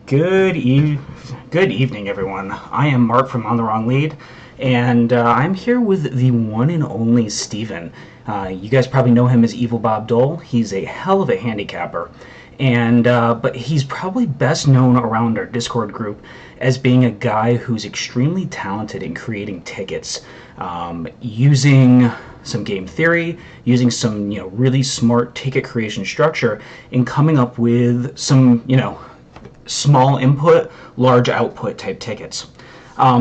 Good evening, everyone. I am Mark from On the Wrong Lead, and I'm here with the one and only Steven. You guys probably know him as Evil Bob Dole. He's a hell of a handicapper, and but he's probably best known around our Discord group as being a guy who's extremely talented in creating tickets, using some game theory, using some really smart ticket creation structure, and coming up with some small input, large output type tickets.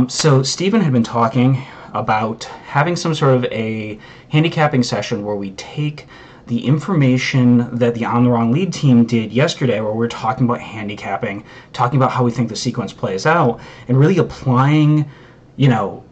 So Stephen had been talking about having some sort of a handicapping session where we take the information that the On the Wrong Lead team did yesterday, where we're talking about handicapping, talking about how we think the sequence plays out, and really applying,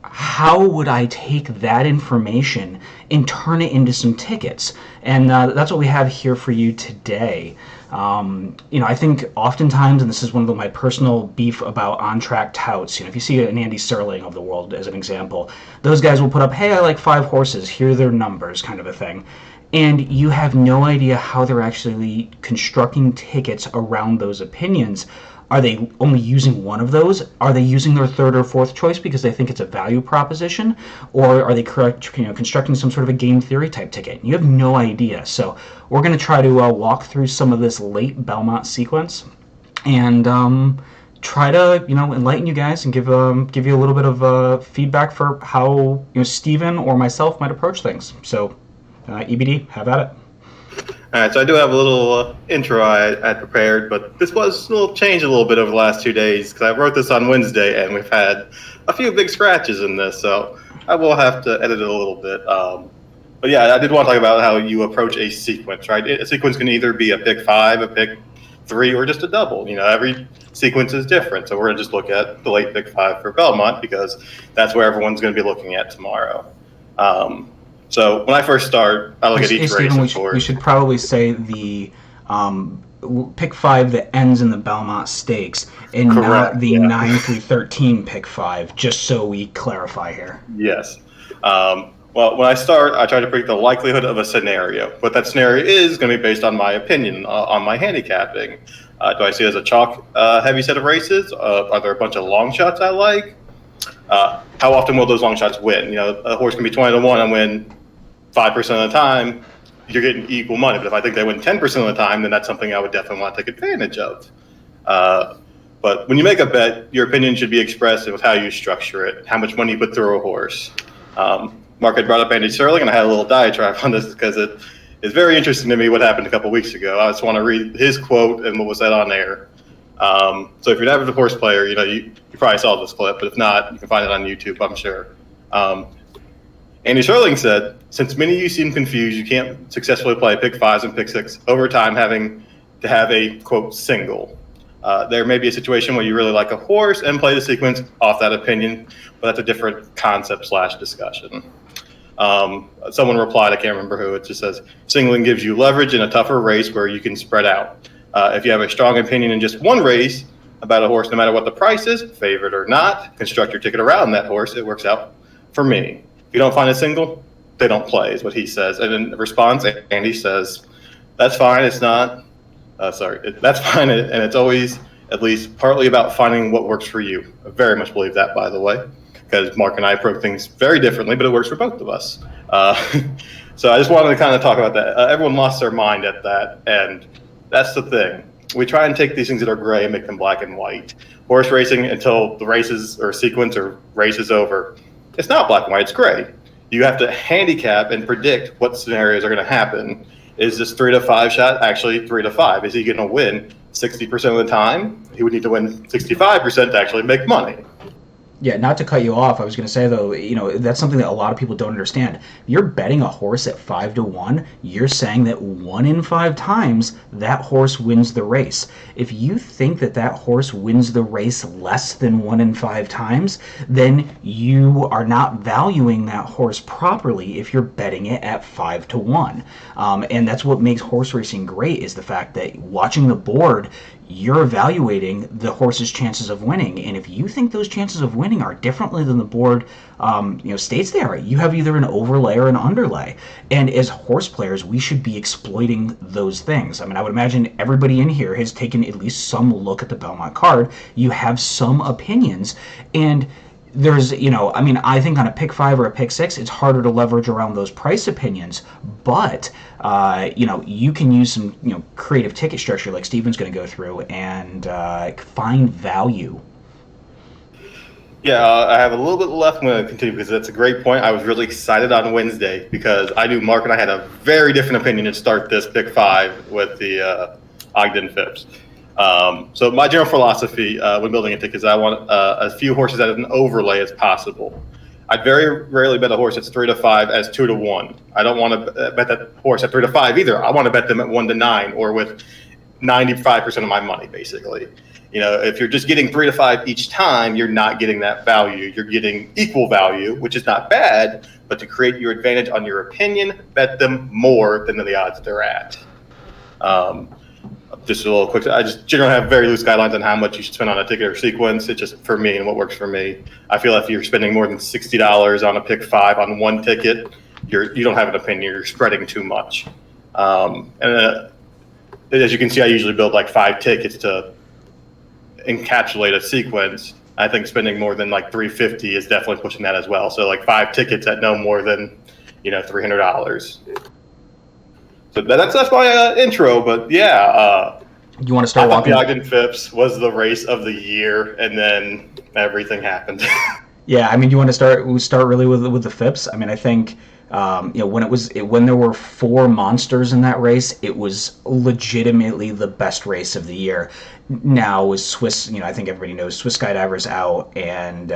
how would I take that information and turn it into some tickets? And that's what we have here for you today. I think oftentimes, and this is one of my personal beef about on-track touts, if you see an Andy Serling of the world as an example, those guys will put up, hey, I like 5 horses, here are their numbers, kind of a thing. And you have no idea how they're actually constructing tickets around those opinions. Are they only using one of those? Are they using their third or fourth choice because they think it's a value proposition? Or are they constructing some sort of a game theory type ticket? You have no idea. So we're going to try to walk through some of this late Belmont sequence and try to enlighten you guys and give you a little bit of feedback for how Steven or myself might approach things. So EBD, have at it. All right, so I do have a little intro I had prepared, but this was changed a little bit over the last 2 days because I wrote this on Wednesday and we've had a few big scratches in this, so I will have to edit it a little bit. But yeah, I did want to talk about how you approach a sequence, right? A sequence can either be a pick 5, a pick 3, or just a double. Every sequence is different, so we're going to just look at the late pick 5 for Belmont because that's where everyone's going to be looking at tomorrow. So when I first start, I look at each race. We should probably say the pick 5 that ends in the Belmont Stakes and not the 9 through 13 pick 5, just so we clarify here. Yes. Well, when I start, I try to predict the likelihood of a scenario. What that scenario is going to be based on my opinion, on my handicapping. Do I see it as a chalk heavy set of races? Are there a bunch of long shots I like? How often will those long shots win? A horse can be 20 to 1 and win 5% of the time. You're getting equal money. But if I think they win 10% of the time, then that's something I would definitely want to take advantage of. But when you make a bet, your opinion should be expressed with how you structure it, how much money you put through a horse. Mark had brought up Andy Serling, and I had a little diatribe on this because it is very interesting to me what happened a couple weeks ago. I just want to read his quote and what was said on air. So if you're an average horse player, you probably saw this clip, but if not, you can find it on YouTube, I'm sure. Andy Serling said, since many of you seem confused, you can't successfully play pick 5s and pick 6 over time having to have a, quote, single. There may be a situation where you really like a horse and play the sequence off that opinion, but that's a different concept / discussion. Someone replied, I can't remember who, it just says, singling gives you leverage in a tougher race where you can spread out. If you have a strong opinion in just one race about a horse, no matter what the price is, favorite or not, construct your ticket around that horse. It works out for me. If you don't find a single, they don't play, is what he says. And in response, Andy says, that's fine. It's not, that's fine. And it's always at least partly about finding what works for you. I very much believe that, by the way, because Mark and I approach things very differently, but it works for both of us. So I just wanted to kind of talk about that. Everyone lost their mind at that. And that's the thing. We try and take these things that are gray and make them black and white. Horse racing, until the races or sequence or race is over, it's not black and white, it's gray. You have to handicap and predict what scenarios are going to happen. Is this 3 to 5 shot actually 3 to 5? Is he going to win 60% of the time? He would need to win 65% to actually make money. Yeah, not to cut you off, I was going to say, though, that's something that a lot of people don't understand. You're betting a horse at 5 to 1, you're saying that 1 in 5 times that horse wins the race. If you think that that horse wins the race less than 1 in 5 times, then you are not valuing that horse properly if you're betting it at 5 to 1. And that's what makes horse racing great, is the fact that watching the board, you're evaluating the horse's chances of winning. And if you think those chances of winning are differently than the board states they are, you have either an overlay or an underlay. And as horse players, we should be exploiting those things. I mean, I would imagine everybody in here has taken at least some look at the Belmont card. You have some opinions, and there's, I think on a pick 5 or a pick 6, it's harder to leverage around those price opinions, but you can use some creative ticket structure like Steven's going to go through and find value. Yeah, I have a little bit left. I'm going to continue because that's a great point. I was really excited on Wednesday because I knew Mark and I had a very different opinion to start this pick 5 with the Ogden Phipps. So my general philosophy when building a ticket is I want as few horses at an overlay as possible. I'd very rarely bet a horse that's 3 to 5 as 2 to 1. I don't want to bet that horse at 3 to 5 either. I want to bet them at 1 to 9 or with 95% of my money, basically. If you're just getting 3 to 5 each time, you're not getting that value. You're getting equal value, which is not bad, but to create your advantage on your opinion, bet them more than the odds they're at. Just a little quick, I just generally have very loose guidelines on how much you should spend on a ticket or sequence. It's just for me and what works for me. I feel if you're spending more than $60 on a pick 5 on one ticket, you don't have an opinion. You're spreading too much. As you can see, I usually build like 5 tickets to encapsulate a sequence. I think spending more than like $350 is definitely pushing that as well. So like 5 tickets at no more than $300. So that's my intro, but yeah. You want to start walking? The Ogden Phipps was the race of the year, and then everything happened. Yeah, I mean, you want to start really with the Phipps? I mean, I think when there were 4 monsters in that race, it was legitimately the best race of the year. Now with Swiss, I think everybody knows Swiss Skydiver's out, and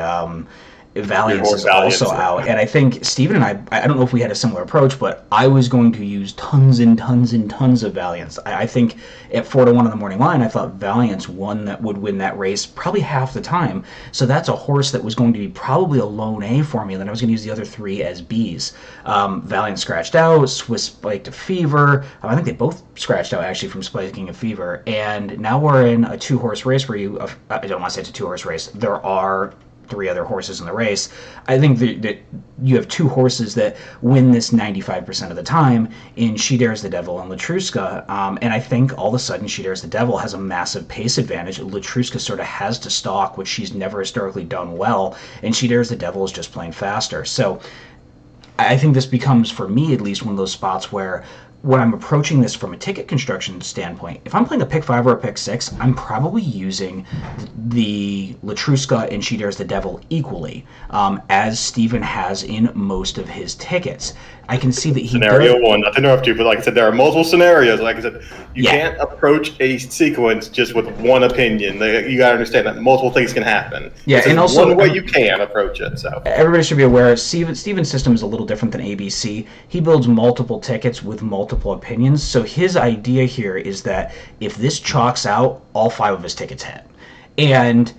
Valiance is also out. And I think Steven and I don't know if we had a similar approach, but I was going to use tons and tons and tons of Valiance. I think at 4 to 1 in the morning line, I thought Valiance would win that race probably half the time. So that's a horse that was going to be probably a lone A for me, and then I was going to use the other 3 as Bs. Valiance scratched out, Swiss spiked a fever. I think they both scratched out actually from spiking a fever. And now we're in a 2-horse race where I don't want to say it's a 2-horse race. There are 3 other horses in the race. I think that you have 2 horses that win this 95% of the time in She Dares the Devil and Latruska. And I think all of a sudden She Dares the Devil has a massive pace advantage. Latruska sort of has to stalk, which she's never historically done well. And She Dares the Devil is just playing faster. So I think this becomes, for me at least, one of those spots where when I'm approaching this from a ticket construction standpoint, if I'm playing a pick 5 or a pick 6, I'm probably using the Latruska and She Dares the Devil equally, as Steven has in most of his tickets. I can see that he Scenario 1, not to interrupt you, but like I said, there are multiple scenarios. Like I said, you can't approach a sequence just with one opinion. You got to understand that multiple things can happen. Yeah, and also one way you can approach it. So everybody should be aware, Steven's system is a little different than ABC. He builds multiple tickets with multiple opinions. So his idea here is that if this chalks out, all 5 of his tickets hit. And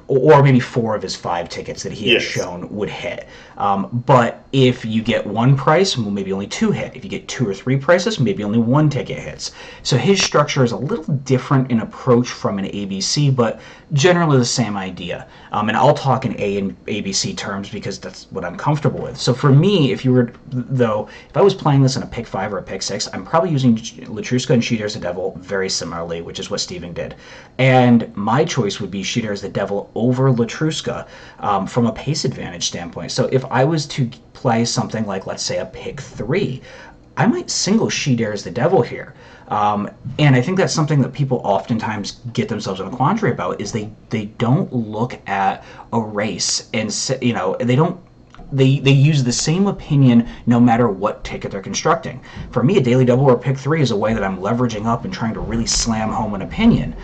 or maybe 4 of his 5 tickets that he has shown would hit. But if you get 1 price, well, maybe only 2 hit. If you get 2 or 3 prices, maybe only 1 ticket hits. So his structure is a little different in approach from an ABC, but generally the same idea. And I'll talk in A and ABC terms because that's what I'm comfortable with. So for me, if I was playing this in a pick 5 or a pick 6, I'm probably using Latruska and She Dares the Devil very similarly, which is what Steven did. And my choice would be She Dares the Devil over Latruska from a pace advantage standpoint. So if I was to play something like, let's say, a pick 3, I might single She Dares the Devil here. And I think that's something that people oftentimes get themselves in a quandary about, is they don't look at a race and they use the same opinion no matter what ticket they're constructing. For me, a daily double or pick 3 is a way that I'm leveraging up and trying to really slam home an opinion,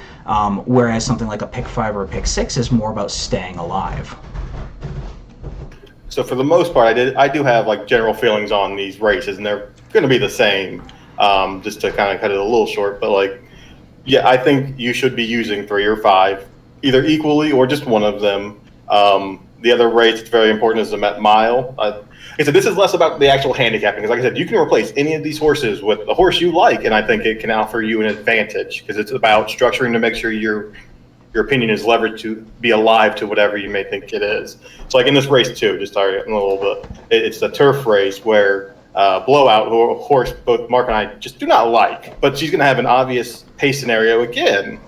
whereas something like a pick 5 or a pick 6 is more about staying alive. So for the most part, I do have like general feelings on these races, and they're going to be the same. Just to kind of cut it a little short, but I think you should be using 3 or 5, either equally or just one of them. The other race that's very important is the Met Mile. I said, this is less about the actual handicapping, because like I said, you can replace any of these horses with a horse you like, and I think it can offer you an advantage, because it's about structuring to make sure your opinion is leveraged to be alive to whatever you may think it is. So like in this race too, just starting a little bit, it's the turf race where Blowout, who a horse both Mark and I just do not like, but she's going to have an obvious pace scenario again.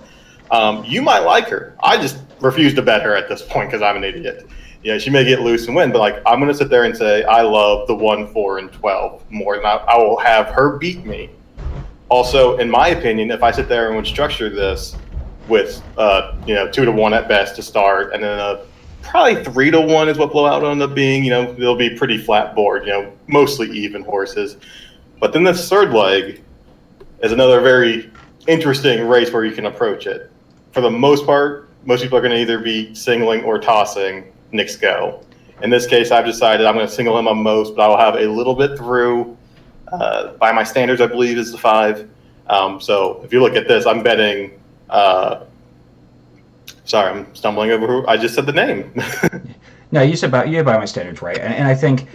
You might like her. I just refuse to bet her at this point because I'm an idiot. Yeah, she may get loose and win, but like I'm going to sit there and say I love the 1, 4, and 12 more than I will have her beat me. Also, in my opinion, if I sit there and would structure this with 2 to 1 at best to start, and then probably 3 to 1 is what Blowout will end up being. They'll be pretty flat board. Mostly even horses. But then this third leg is another very interesting race where you can approach it. For the most part, most people are going to either be singling or tossing Nick's Go. In this case, I've decided I'm going to single him on most, but I will have a little bit through. By my standards, I believe is the 5. So if you look at this, I'm betting. Sorry, I'm stumbling over who I just said the name. No, you said by my standards, right? And I think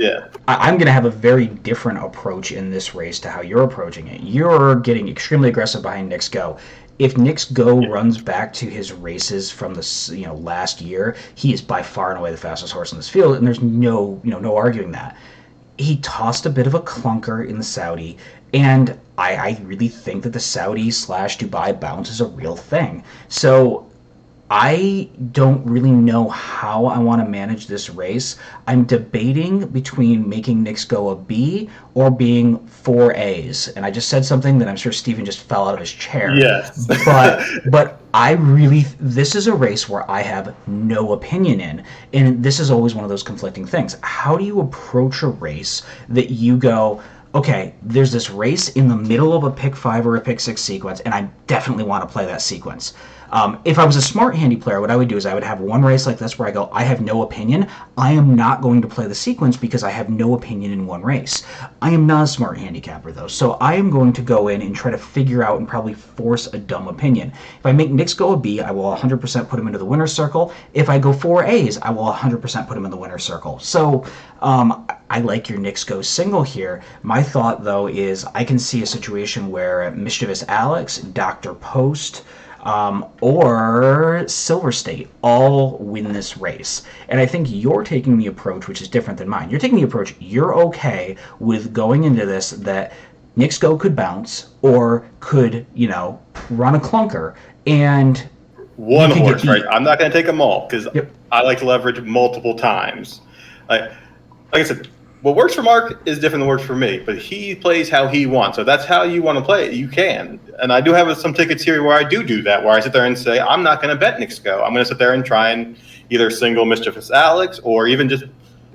I'm going to have a very different approach in this race to how you're approaching it. You're getting extremely aggressive behind Nick's Go. If Nick's Go runs back to his races from the last year, he is by far and away the fastest horse in this field, and there's no arguing that. He tossed a bit of a clunker in the Saudi, and I really think that the Saudi/Dubai bounce is a real thing. So I don't really know how I want to manage this race. I'm debating between making Nick's Go a B or being 4 A's. And I just said something that I'm sure Steven just fell out of his chair. Yes. but this is a race where I have no opinion in. And this is always one of those conflicting things. How do you approach a race that you go, okay, there's this race in the middle of a pick 5 or a pick 6 sequence, and I definitely want to play that sequence. If I was a smart handy player, what I would do is I would have one race like this where I go, I have no opinion. I am not going to play the sequence because I have no opinion in one race. I am not a smart handicapper, though, so I am going to go in and try to figure out and probably force a dumb opinion. If I make Nick's Go a B, I will 100% put him into the winner's circle. If I go 4 A's, I will 100% put him in the winner's circle. So I like your Nick's Go single here. My thought, though, is I can see a situation where Mischievous Alex, Dr. Post, or Silver State all win this race. And I think you're taking the approach which is different than mine. You're taking the approach you're okay with going into this that Nick's Go could bounce or could, run a clunker and one horse, right? I'm not going to take them all because I like to leverage multiple times. Like I said, what works for Mark is different than what works for me, but he plays how he wants. So that's how you want to play it. You can. And I do have some tickets here where I do that, where I sit there and say, I'm not going to bet Nick's Go. I'm going to sit there and try and either single Mischievous Alex or even just,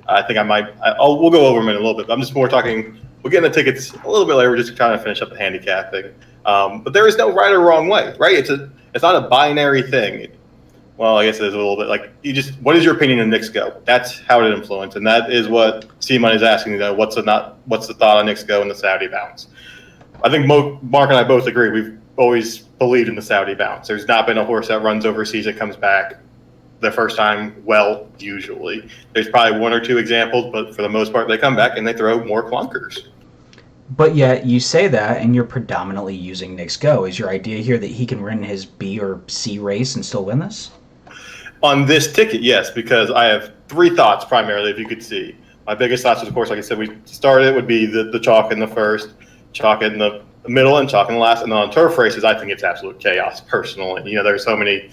I think I might, we'll go over them in a little bit. But I'm just more talking, we'll get into tickets a little bit later. We're just trying to finish up the handicapping. But there is no right or wrong way, right? It's not a binary thing. Well, I guess it is a little bit like what is your opinion on Nick's Go? That's how it influenced, and that is what C-Money is asking. What's the thought on Nick's Go and the Saudi bounce? I think Mark and I both agree. We've always believed in the Saudi bounce. There's not been a horse that runs overseas that comes back the first time well. Usually, there's probably 1 or 2 examples, but for the most part, they come back and they throw more clunkers. But yet you say that, and you're predominantly using Nick's Go. Is your idea here that he can win his B or C race and still win this? On this ticket, yes, because I have 3 thoughts primarily, if you could see. My biggest thoughts, of course, like I said, we started would be the chalk in the first, chalk in the middle, and chalk in the last. And then on turf races, I think it's absolute chaos, personally. There's so many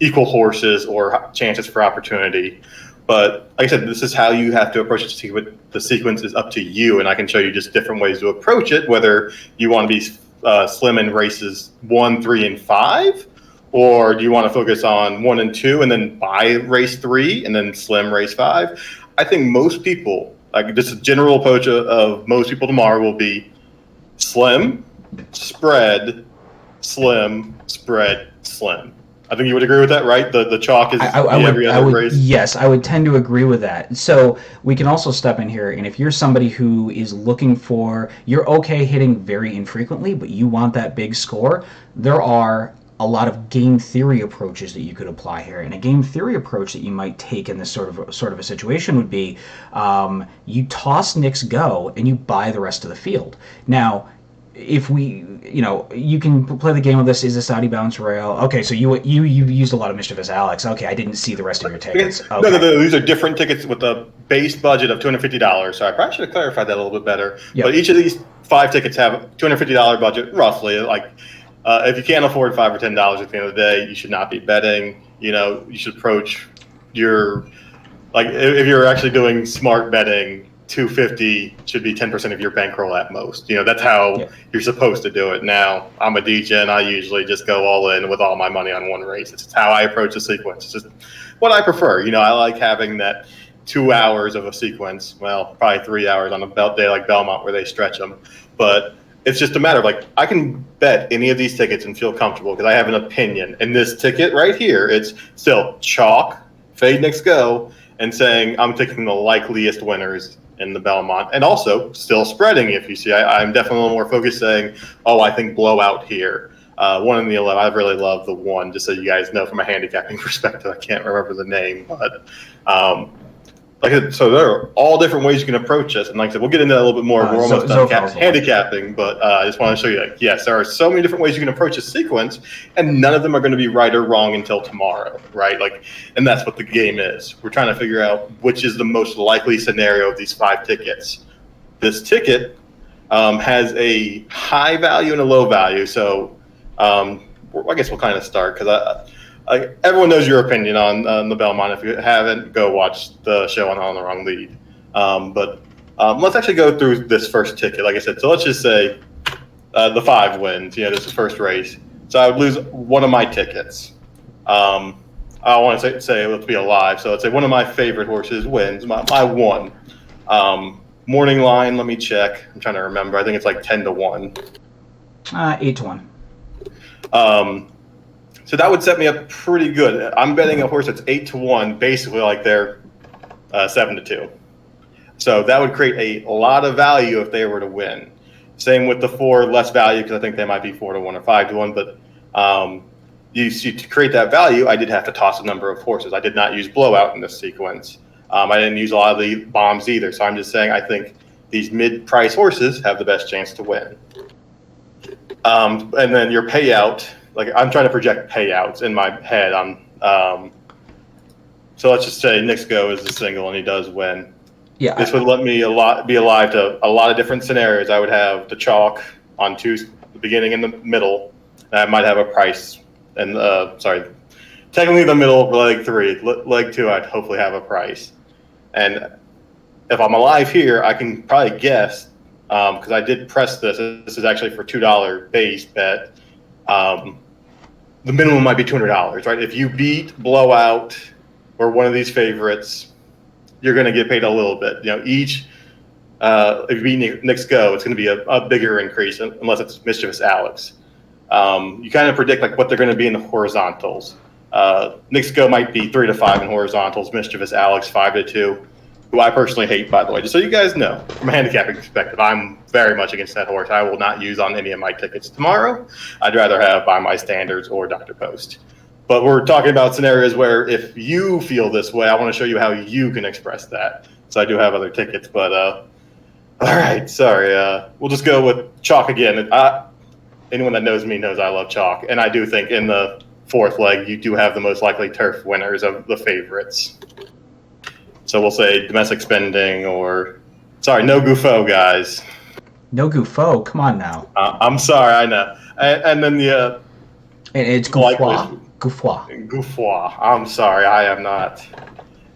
equal horses or chances for opportunity. But like I said, this is how you have to approach it. The sequence is up to you, and I can show you just different ways to approach it, whether you want to be slim in races 1, 3, and 5, or do you want to focus on 1 and 2 and then buy race 3 and then slim race 5? I think most people, like just a general approach of most people tomorrow will be slim, spread, slim, spread, slim. I think you would agree with that, right? The chalk is every other race. Yes, I would tend to agree with that. So we can also step in here, and if you're somebody who is looking you're okay hitting very infrequently, but you want that big score, there are a lot of game theory approaches that you could apply here. And a game theory approach that you might take in this sort of a situation would be you toss Knicks go and you buy the rest of the field. Now, if we, you can play the game of this. Is this out of bounds rail? Okay, so you used a lot of Mischievous Alex. Okay, I didn't see the rest of your tickets. Okay. No, these are different tickets with a base budget of $250. So I probably should have clarified that a little bit better. Yep. But each of these 5 tickets have a $250 budget, roughly. Like, if you can't afford $5 or $10 at the end of the day, you should not be betting. You should approach your, like, if you're actually doing smart betting, $250 should be 10% of your bankroll at most. That's how you're supposed to do it. Now, I'm a DJ, and I usually just go all in with all my money on one race. It's just how I approach the sequence. It's just what I prefer. I like having that 2 hours of a sequence. Well, probably 3 hours on a day like Belmont where they stretch them. But it's just a matter of, like, I can bet any of these tickets and feel comfortable because I have an opinion. And this ticket right here, it's still chalk, fade Knicks go, and saying I'm taking the likeliest winners in the Belmont, and also still spreading. If you see, I'm definitely a little more focused saying, I think blowout here. 1 in the 11. I really love the 1, just so you guys know from a handicapping perspective. I can't remember the name, but so there are all different ways you can approach this. And like I said, we'll get into that a little bit more. We're almost done handicapping, but I just want to show you, yes, there are so many different ways you can approach a sequence, and none of them are going to be right or wrong until tomorrow, right? And that's what the game is. We're trying to figure out which is the most likely scenario of these 5 tickets. This ticket has a high value and a low value. So I guess we'll kind of start because everyone knows your opinion on the Belmont. If you haven't, go watch the show on the Wrong Lead. But let's actually go through this first ticket. Like I said, so let's just say the 5 wins. This is the first race. So I would lose one of my tickets. I want to say let's be alive. So let's say one of my favorite horses wins. My 1. Morning line. Let me check. I'm trying to remember. I think it's like 10-1. 8-1. So that would set me up pretty good. I'm betting a horse that's 8-1, basically like they're 7-2. So that would create a lot of value if they were to win. Same with the 4, less value because I think they might be 4-1 or 5-1. But to create that value, I did have to toss a number of horses. I did not use blowout in this sequence. I didn't use a lot of the bombs either. So I'm just saying I think these mid-price horses have the best chance to win. And then your payout. Like, I'm trying to project payouts in my head. So let's just say Knicks go is the single and he does win. Yeah. This would let me be alive to a lot of different scenarios. I would have the chalk on 2, the beginning and the middle. And I might have a price. And technically the middle, leg 3, leg 2, I'd hopefully have a price. And if I'm alive here, I can probably guess because I did press this. This is actually for $2 base bet. The minimum might be $200, right? If you beat blowout or one of these favorites, you're going to get paid a little bit. Each if you beat Knicks go, it's going to be a bigger increase unless it's Mischievous Alex. You kind of predict like what they're going to be in the horizontals. Knicks go might be 3-5 in horizontals. Mischievous Alex 5-2. Who I personally hate, by the way. Just so you guys know, from a handicapping perspective, I'm very much against that horse. I will not use on any of my tickets tomorrow. I'd rather have By My Standards or Dr. Post. But we're talking about scenarios where if you feel this way, I want to show you how you can express that. So I do have other tickets, but all right, sorry. We'll just go with chalk again. Anyone that knows me knows I love chalk. And I do think in the 4th leg, you do have the most likely turf winners of the favorites. So we'll say domestic spending or, no Gouffo, guys. No Gouffo? Come on now. I'm sorry, I know. And then the... and it's Gouffo. Gouffo. I'm sorry, I am not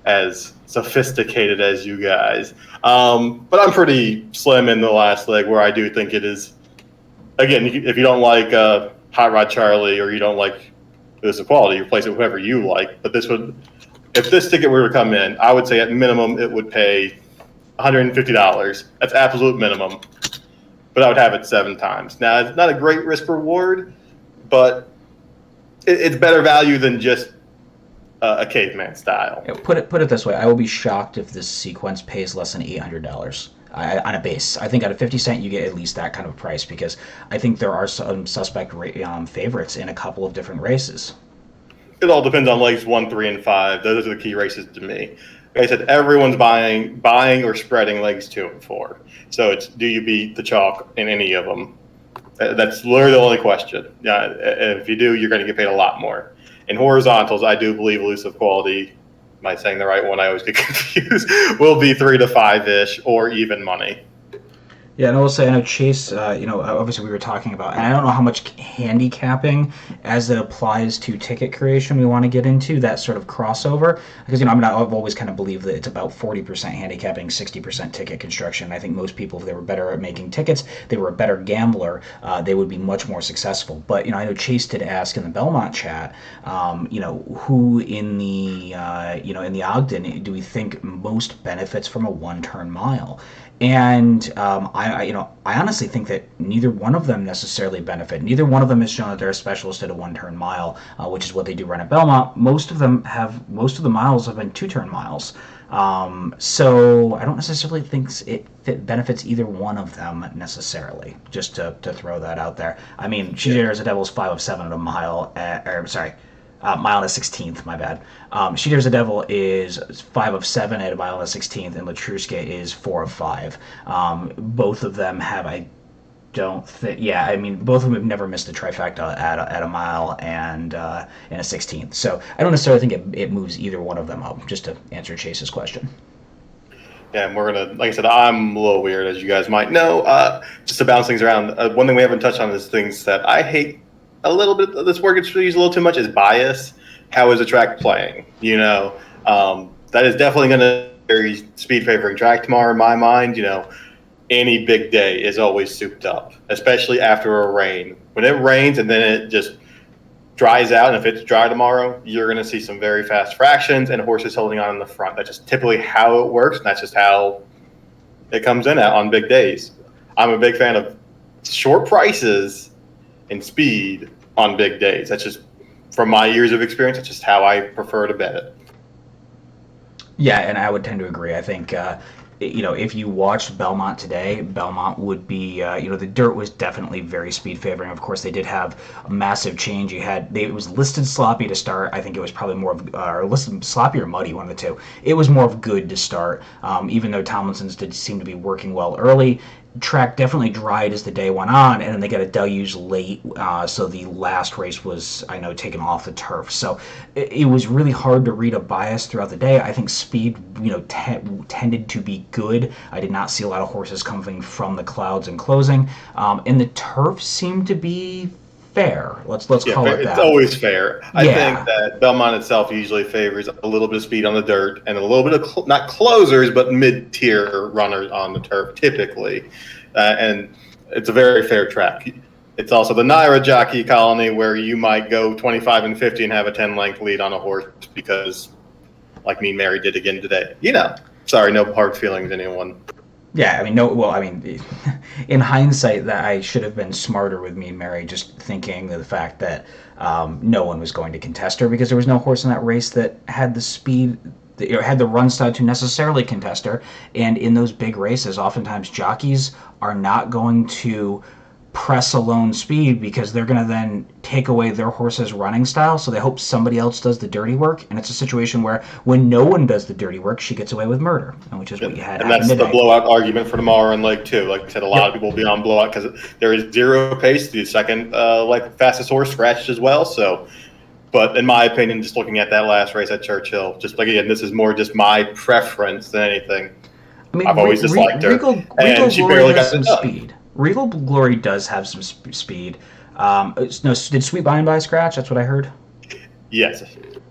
as sophisticated as you guys. But I'm pretty slim in the last leg where I do think it is... Again, if you don't like Hot Rod Charlie or you don't like this equality, you place it whoever you like. But this would... If this ticket were to come in, I would say at minimum it would pay $150. That's absolute minimum. But I would have it 7 times. Now, it's not a great risk reward, but it's better value than just a caveman style. Yeah, put it this way. I will be shocked if this sequence pays less than $800. on a base. I think at a 50 cent you get at least that kind of price, because I think there are some suspect favorites in a couple of different races. It all depends on legs 1, 3, and 5. Those are the key races to me. Like I said, everyone's buying or spreading legs 2 and 4. So it's, do you beat the chalk in any of them? That's literally the only question. Yeah, if you do, you're going to get paid a lot more. In horizontals, I do believe elusive quality, am I saying the right one? I always get confused, will be 3 to 5-ish or even money. Yeah, and I will say, I know Chase, obviously we were talking about, and I don't know how much handicapping as it applies to ticket creation we want to get into, that sort of crossover. Because, I've always kind of believed that it's about 40% handicapping, 60% ticket construction. I think most people, if they were better at making tickets, they were a better gambler, they would be much more successful. But, I know Chase did ask in the Belmont chat, who in the, in the Ogden do we think most benefits from a one-turn mile? And I honestly think that neither one of them necessarily benefit. Neither one of them has shown that they're a specialist at a one-turn mile, which is what they do run at Belmont. Most of the miles have been two-turn miles. So I don't necessarily think it benefits either one of them necessarily. Just to throw that out there. I mean, She Dares the Devil's 5 of 7 at a mile. Mile and a 16th, my bad. She Dares the Devil is 5 of 7 at a mile and a 16th, and Latruska is 4 of 5. Both of them have, both of them have never missed a trifecta at a mile and a 16th. So I don't necessarily think it moves either one of them up, just to answer Chase's question. Yeah, and we're going to, like I said, I'm a little weird, as you guys might know. Just to bounce things around, one thing we haven't touched on is things that I hate a little bit. This word gets used a little too much, is bias. How is a track playing? That is definitely going to very speed favoring track tomorrow in my mind. Any big day is always souped up, especially after a rain. When it rains and then it just dries out, and if it's dry tomorrow, you're going to see some very fast fractions and horses holding on in the front. That's just typically how it works, and that's just how it comes in on big days. I'm a big fan of short prices and speed on big days. That's just, from my years of experience, that's just how I prefer to bet it. Yeah, and I would tend to agree. I think, if you watched Belmont today, Belmont would be, the dirt was definitely very speed favoring. Of course, they did have a massive change. It was listed sloppy to start. I think it was probably more of, or listed sloppy or muddy, one of the two. It was more of good to start, even though Tomlinson's did seem to be working well early. Track definitely dried as the day went on, and then they got a deluge late, so the last race was, taken off the turf. So it was really hard to read a bias throughout the day. I think speed, tended to be good. I did not see a lot of horses coming from the clouds and closing, and the turf seemed to be fair. Let's call it that. It's always fair. I think that Belmont itself usually favors a little bit of speed on the dirt and a little bit of not closers, but mid-tier runners on the turf typically, and it's a very fair track. It's also the Naira jockey colony, where you might go 25 and 50 and have a 10-length lead on a horse because, like Mean Mary did again today. Sorry, no hard feelings, anyone. Yeah, in hindsight, that I should have been smarter with Mean Mary, just thinking of the fact that no one was going to contest her, because there was no horse in that race that had the speed, had the run style to necessarily contest her. And in those big races, oftentimes jockeys are not going to press alone speed, because they're going to then take away their horse's running style, so they hope somebody else does the dirty work. And it's a situation where, when no one does the dirty work, she gets away with murder, which is what you had. And that's the blowout argument for tomorrow in leg 2. Like I said, a lot of people will be on blowout because there is zero pace. The second fastest horse scratched as well. So, but in my opinion, just looking at that last race at Churchill, just like, again, this is more just my preference than anything. I've always disliked her, and she barely got some speed. Regal Glory does have some speed. Did Sweet By and By scratch? That's what I heard. Yes.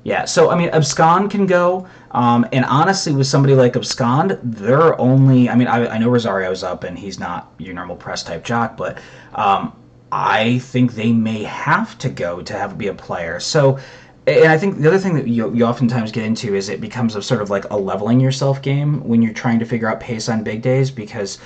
Yeah, so Abscond can go, and honestly, with somebody like Abscond, they're only. I know Rosario's up, and he's not your normal press type jock, but I think they may have to go to be a player. So, and I think the other thing that you oftentimes get into is it becomes a sort of like a leveling yourself game when you're trying to figure out pace on big days, because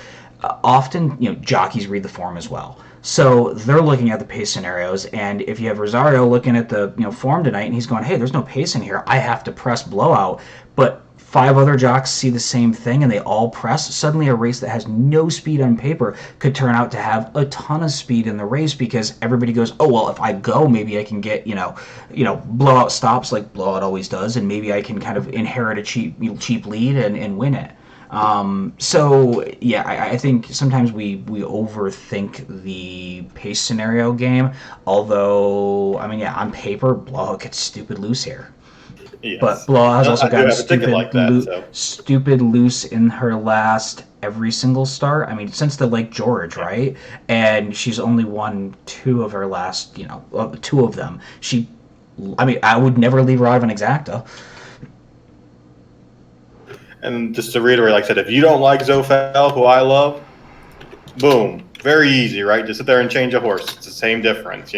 often jockeys read the form as well. So they're looking at the pace scenarios, and if you have Rosario looking at the form tonight, and he's going, hey, there's no pace in here, I have to press blowout. But 5 other jocks see the same thing and they all press, suddenly a race that has no speed on paper could turn out to have a ton of speed in the race because everybody goes, oh, well, if I go, maybe I can get, blowout stops like blowout always does, and maybe I can kind of inherit a cheap lead and win it. I think sometimes we overthink the pace scenario game. Although, on paper, Blowout gets stupid loose here. Yes. But Blowout has also I do gotten have a ticket like that, stupid loose in her last every single start. Since the Lake George, right? And she's only won 2 of her last, 2 of them. I would never leave her out of an exacta. And just to reiterate, like I said, if you don't like Zofel, who I love, boom, very easy, right? Just sit there and change a horse. It's the same difference,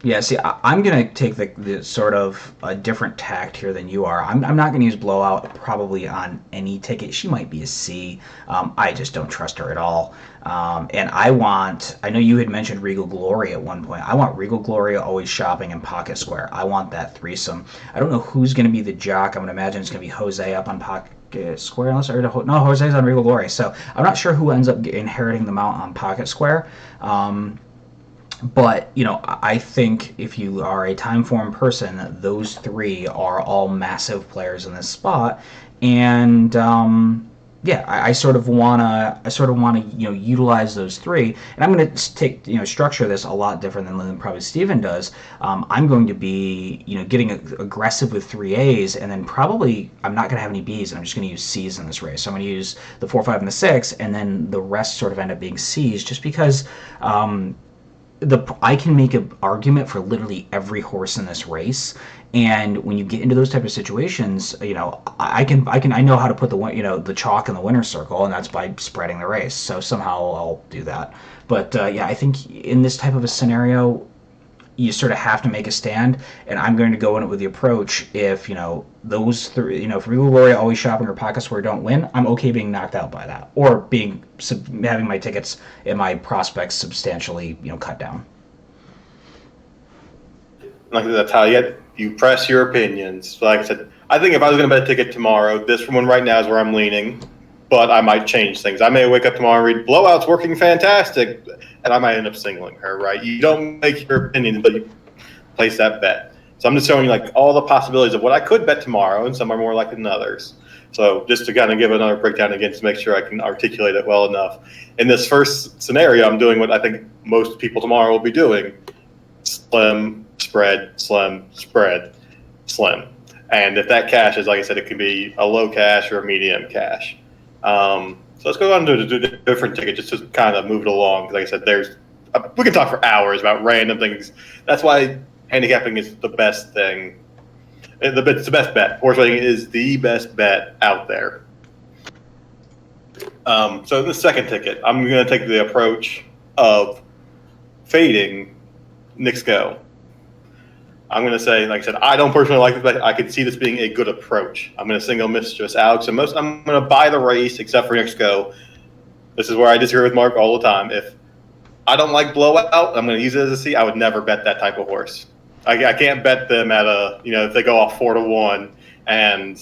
Yeah, see, I'm going to take the sort of a different tact here than you are. I'm not going to use Blowout probably on any ticket. She might be a C. I just don't trust her at all. And I know you had mentioned Regal Glory at one point. I want Regal Glory always shopping in Pocket Square. I want that threesome. I don't know who's going to be the jock. I'm going to imagine it's going to be Jose up on Pocket Square, Jose's on Regal Glory. So I'm not sure who ends up inheriting the mount on Pocket Square. But, I think if you are a time-form person, those 3 are all massive players in this spot. And, I sort of want to, utilize those 3. And I'm going to structure this a lot different than probably Steven does. I'm going to be, getting aggressive with 3 A's, and then probably I'm not going to have any B's, and I'm just going to use C's in this race. So I'm going to use the 4, 5, and the 6, and then the rest sort of end up being C's, just because I can make an argument for literally every horse in this race, and when you get into those type of situations, I know how to put the chalk in the winner's circle, and that's by spreading the race. So somehow I'll do that. But I think in this type of a scenario, you sort of have to make a stand, and I'm going to go in it with the approach if those 3, if Regal Glory always shopping or Pocket Square don't win, I'm okay being knocked out by that, or having my tickets and my prospects substantially cut down. Like that's how you press your opinions. Like I said, I think if I was going to bet a ticket tomorrow, this one right now is where I'm leaning, but I might change things. I may wake up tomorrow and read Blowout's working fantastic, and I might end up singling her, right? You don't make your opinion until you place that bet. So I'm just showing you like all the possibilities of what I could bet tomorrow, and some are more likely than others. So just to kind of give another breakdown again to make sure I can articulate it well enough. In this first scenario, I'm doing what I think most people tomorrow will be doing. Slim, spread, slim, spread, slim. And if that cashes, like I said, it can be a low cash or a medium cash. So let's go on to a different ticket just to kind of move it along. Like I said, we can talk for hours about random things. That's why handicapping is the best thing. It's the best bet. Horse racing is the best bet out there. So in the second ticket, I'm going to take the approach of fading Nick's Go. I'm going to say, like I said, I don't personally like this, but I could see this being a good approach. I'm going to single Mistress Alex, and I'm going to buy the race except for Nick's Go. This is where I disagree with Mark all the time. If I don't like Blowout, I'm going to use it as a C. I would never bet that type of horse. I can't bet them at if they go off 4-1 and,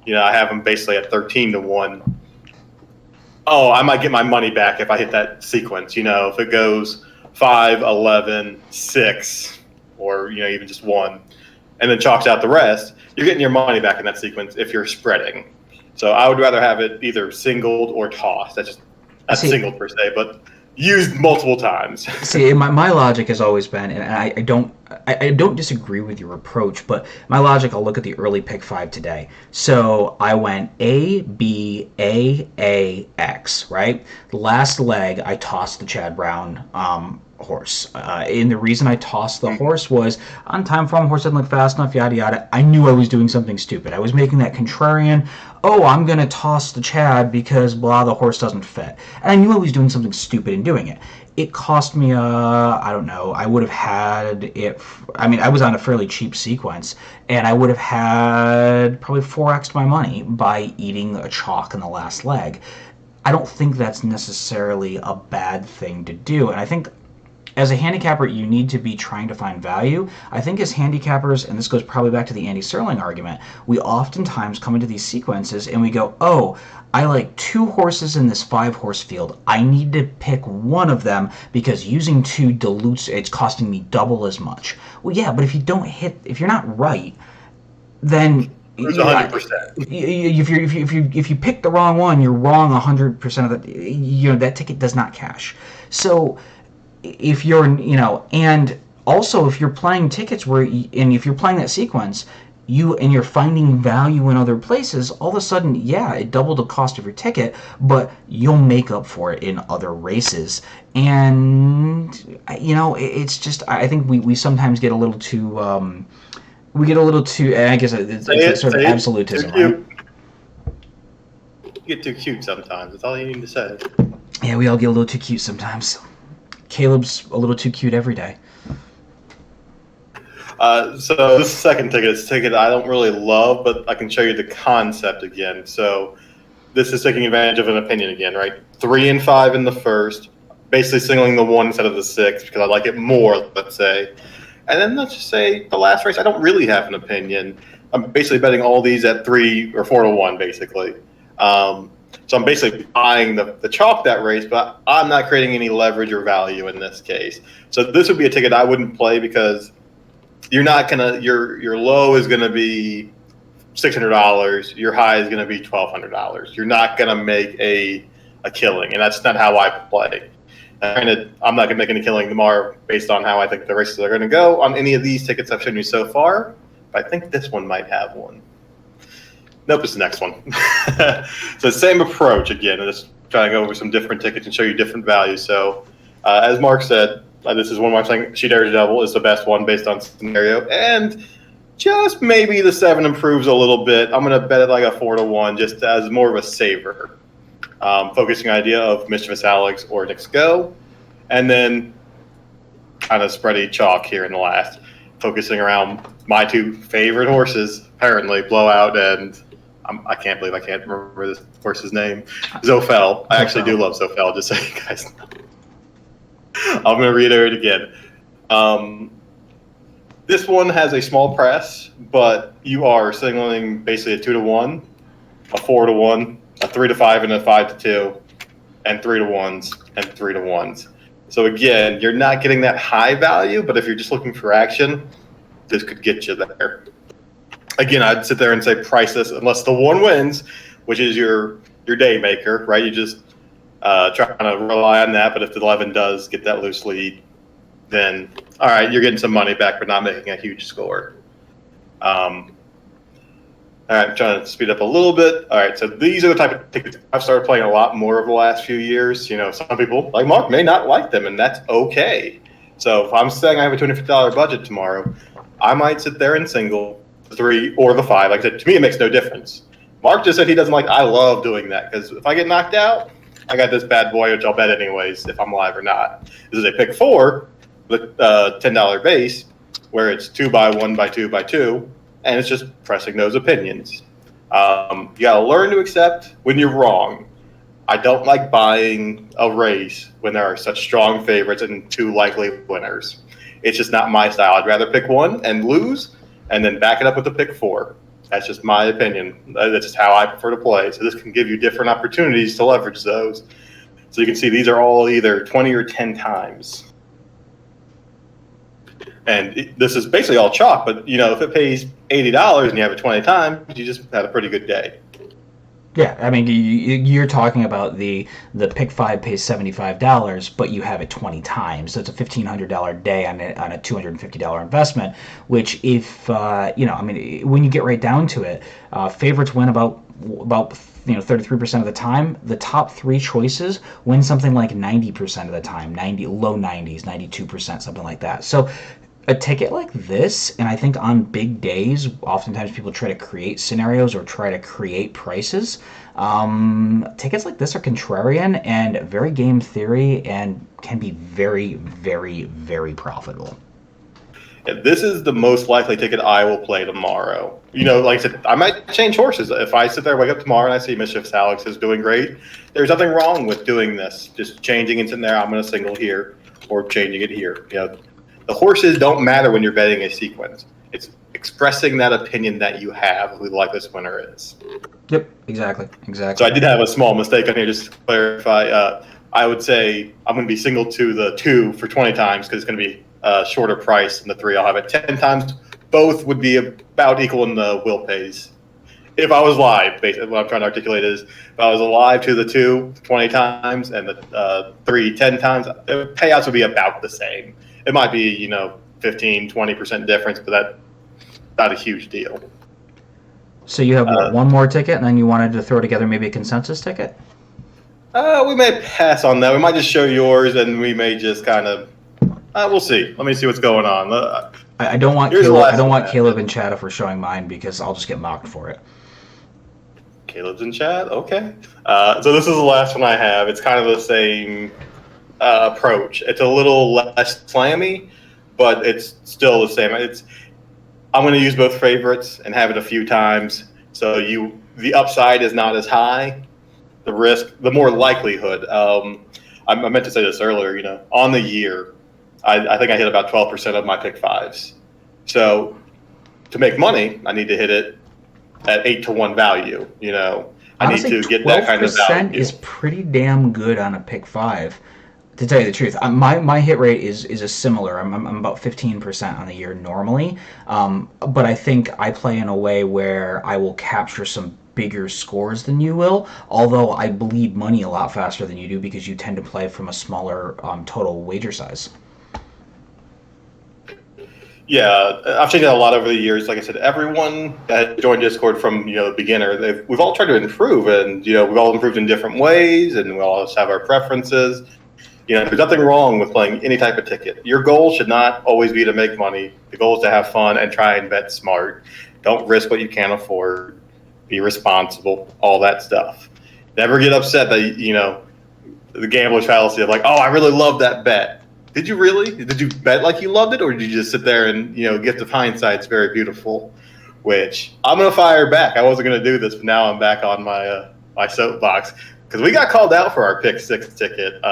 I have them basically at 13-1. Oh, I might get my money back if I hit that sequence. If it goes 5, 11, 6, or, even just 1, and then chalks out the rest, you're getting your money back in that sequence if you're spreading. So I would rather have it either singled or tossed. That's singled per se, but used multiple times. See, my logic has always been, and I don't disagree with your approach, but my logic, I'll look at the early pick 5 today. So I went A, B, A, X, right? The last leg, I tossed the Chad Brown horse. And the reason I tossed the horse was on time form, horse didn't look fast enough, yada, yada. I knew I was doing something stupid. I was making that contrarian, I'm going to toss the Chad because blah, the horse doesn't fit. And I knew I was doing something stupid in doing it. It cost me, I don't know, I would have had it, I was on a fairly cheap sequence, and I would have had probably 4x my money by eating a chalk in the last leg. I don't think that's necessarily a bad thing to do, and I think as a handicapper, you need to be trying to find value. I think as handicappers, and this goes probably back to the Andy Serling argument, we oftentimes come into these sequences and we go, oh, I like 2 horses in this 5-horse field. I need to pick one of them because using 2 dilutes, it's costing me double as much. Well, yeah, but if you don't hit, if you're not right, then It's 100%. if you pick the wrong one, you're wrong 100% of the. That ticket does not cash. So if you're and also if you're playing tickets and if you're playing that sequence, you're finding value in other places, all of a sudden, yeah, it doubled the cost of your ticket, but you'll make up for it in other races. And it's just, I think we sometimes get a little too I guess it's sort of absolutism, right? You get too cute sometimes. That's all you need to say. Yeah, we all get a little too cute sometimes. Caleb's a little too cute every day. So this second ticket is a ticket I don't really love, but I can show you the concept again. So this is taking advantage of an opinion again, right? 3 and 5 in the first, basically singling the 1 instead of the 6 because I like it more, let's say. And then let's just say the last race, I don't really have an opinion. I'm basically betting all these at 3 or 4 to 1, basically. So I'm basically buying the chalk that race, but I'm not creating any leverage or value in this case. So this would be a ticket I wouldn't play because you're not gonna your low is gonna be $600, your high is gonna be $1,200. You're not gonna make a killing, and that's not how I play. Granted, I'm not gonna make any killing tomorrow based on how I think the races are gonna go on any of these tickets I've shown you so far. But I think this one might have one. Nope, it's the next one. So same approach again. I'm just trying to go over some different tickets and show you different values. So as Mark said, this is one where I'm saying She Dares Devil is the best one based on scenario. And just maybe the 7 improves a little bit. I'm going to bet it like a 4 to 1 just as more of a saver. Focusing idea of Mischievous Alex or Nick's Go. And then kind of spready chalk here in the last. Focusing around my 2 favorite horses, apparently, Blowout and I can't believe I can't remember this horse's name. Zofel. I actually do love Zofel, just so you guys know. I'm going to reiterate again. This one has a small press, but you are signaling basically a 2 to 1, a 4 to 1, a 3 to 5, and a 5 to 2, and 3 to 1s, and 3 to 1s. So again, you're not getting that high value, but if you're just looking for action, this could get you there. Again, I'd sit there and say price this unless the 1 wins, which is your day maker, right? You just trying to rely on that, but if the 11 does get that loose lead, then all right, you're getting some money back for not making a huge score. All right, I'm trying to speed up a little bit. All right, so these are the type of tickets I've started playing a lot more over the last few years. Some people, like Mark, may not like them, and that's okay. So if I'm saying I have a $250 budget tomorrow, I might sit there and single the 3 or the 5. Like I said, to me, it makes no difference. Mark just said he doesn't like. I love doing that because if I get knocked out, I got this bad boy, which I'll bet anyways if I'm live or not. This is a pick 4 with $10 base, where it's 2 by 1 by 2 by 2, and it's just pressing those opinions. You got to learn to accept when you're wrong. I don't like buying a race when there are such strong favorites and 2 likely winners. It's just not my style. I'd rather pick 1 and lose, and then back it up with a pick 4. That's just my opinion. That's just how I prefer to play. So this can give you different opportunities to leverage those. So you can see these are all either 20 or 10 times. And this is basically all chalk, but if it pays $80 and you have it 20 times, you just had a pretty good day. Yeah, I mean, you're talking about the pick 5 pays $75, but you have it 20 times. So it's a $1,500 day on a $250 investment. Which, if when you get right down to it, favorites win about 33% of the time. The top 3 choices win something like 90% of the time, low 90s, 92%, something like that. So a ticket like this, and I think on big days, oftentimes people try to create scenarios or try to create prices. Tickets like this are contrarian and very game theory and can be very, very, very profitable. Yeah, this is the most likely ticket I will play tomorrow. Like I said, I might change horses. If I sit there, wake up tomorrow, and I see Mischievous Alex is doing great, there's nothing wrong with doing this. Just changing and sitting there, I'm going to single here. or changing it here. The horses don't matter when you're betting a sequence. It's expressing that opinion that you have of who the likeliest winner is. Yep, exactly. So I did have a small mistake on here, just to clarify. I would say I'm going to be single to the 2 for 20 times because it's going to be a shorter price than the 3. I'll have it 10 times. Both would be about equal in the will pays. If I was live, basically what I'm trying to articulate is if I was alive to the 2 20 times and the 3 10 times, the payouts would be about the same. It might be, 15, 20% difference, but that's not a huge deal. So you have one more ticket, and then you wanted to throw together maybe a consensus ticket? We may pass on that. We might just show yours, and we may just kind of. We'll see. Let me see what's going on. I don't want Caleb. I don't want Caleb in chat if we're showing mine because I'll just get mocked for it. Caleb's in chat. Okay. So this is the last one I have. It's kind of the same approach. It's a little less slammy, but it's still the same. I'm going to use both favorites and have it a few times. So the upside is not as high. The risk, the more likelihood. I meant to say this earlier. On the year, I think I hit about 12% of my pick 5s. So to make money, I need to hit it at 8-to-1 value. Honestly, I need to get that kind of value. 12% is pretty damn good on a pick 5. To tell you the truth, my hit rate is a similar. I'm about 15% on the year normally, but I think I play in a way where I will capture some bigger scores than you will, although I bleed money a lot faster than you do because you tend to play from a smaller total wager size. Yeah, I've changed that a lot over the years. Like I said, everyone that joined Discord from the beginner, we've all tried to improve, and we've all improved in different ways, and we all have our preferences. There's nothing wrong with playing any type of ticket. Your goal should not always be to make money. The goal is to have fun and try and bet smart. Don't risk what you can't afford. Be responsible. All that stuff. Never get upset that the gambler's fallacy of like, oh, I really love that bet. Did you really? Did you bet like you loved it, or did you just sit there and gift of hindsight's very beautiful? Which I'm gonna fire back. I wasn't gonna do this, but now I'm back on my soapbox because we got called out for our pick 6 ticket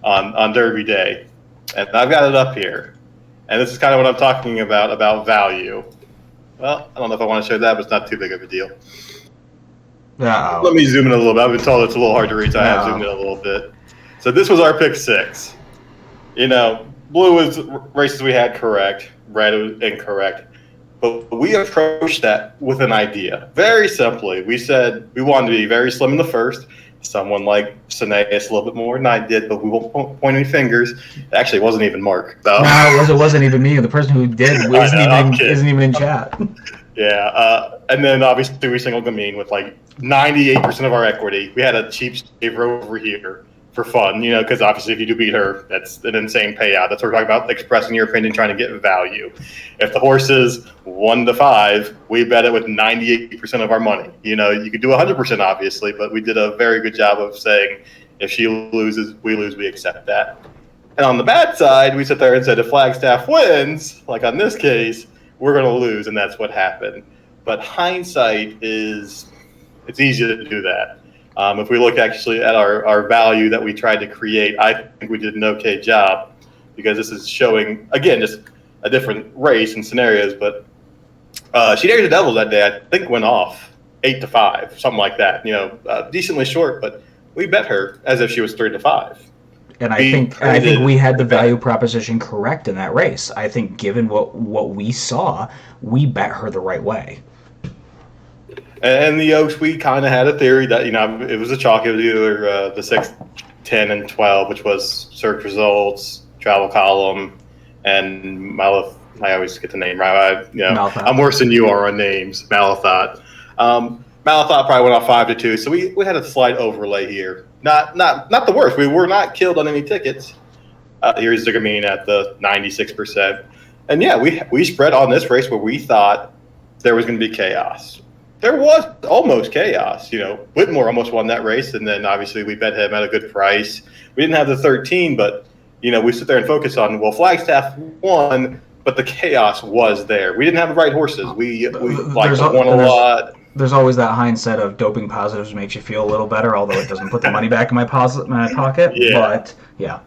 on Derby Day, and I've got it up here. And this is kind of what I'm talking about value. Well, I don't know if I want to show that, but it's not too big of a deal. Uh-oh. Let me zoom in a little bit. I've been told it's a little hard to read, so I have zoomed in a little bit. So this was our pick 6. Blue was races we had correct, red was incorrect. But we approached that with an idea. Very simply, we said we wanted to be very slim in the first. Someone like Sineas a little bit more than I did, but we won't point any fingers. It actually wasn't even Mark. So. No, it wasn't even me. The person who did isn't even in chat. Yeah, and then obviously we single Gamine with like 98% of our equity. We had a cheap saver over here for fun, because obviously if you do beat her, that's an insane payout. That's what we're talking about, expressing your opinion, trying to get value. If the horse is 1-5, we bet it with 98% of our money. You could do 100% obviously, but we did a very good job of saying if she loses, we lose, we accept that. And on the bad side, we sit there and said if Flagstaff wins, like on this case, we're going to lose, and that's what happened. But hindsight it's easy to do that. If we look actually at our value that we tried to create, I think we did an okay job because this is showing, again, just a different race and scenarios. But She Dares the Devil that day, I think, went off 8-5, something like that. Decently short, but we bet her as if she was 3-5. And I think we had the value proposition correct in that race. I think given what we saw, we bet her the right way. And the Oaks, we kind of had a theory that, it was a chalk. It was either the 6, 10, and 12, which was search results, travel column, and Malith. I always get the name right. I'm worse than you are on names. Malithot. Malithot probably went off 5-2, so we had a slight overlay here. Not the worst. We were not killed on any tickets. Here's Zigamine at the 96%. And yeah, we spread on this race where we thought there was going to be chaos. There was almost chaos. Whitmore almost won that race, and then obviously we bet him at a good price. We didn't have the 13, but we sit there and focus on, Flagstaff won, but the chaos was there. We didn't have the right horses. We won a lot. There's always that hindsight of doping positives makes you feel a little better, although it doesn't put the money back in my pocket. Yeah. But yeah.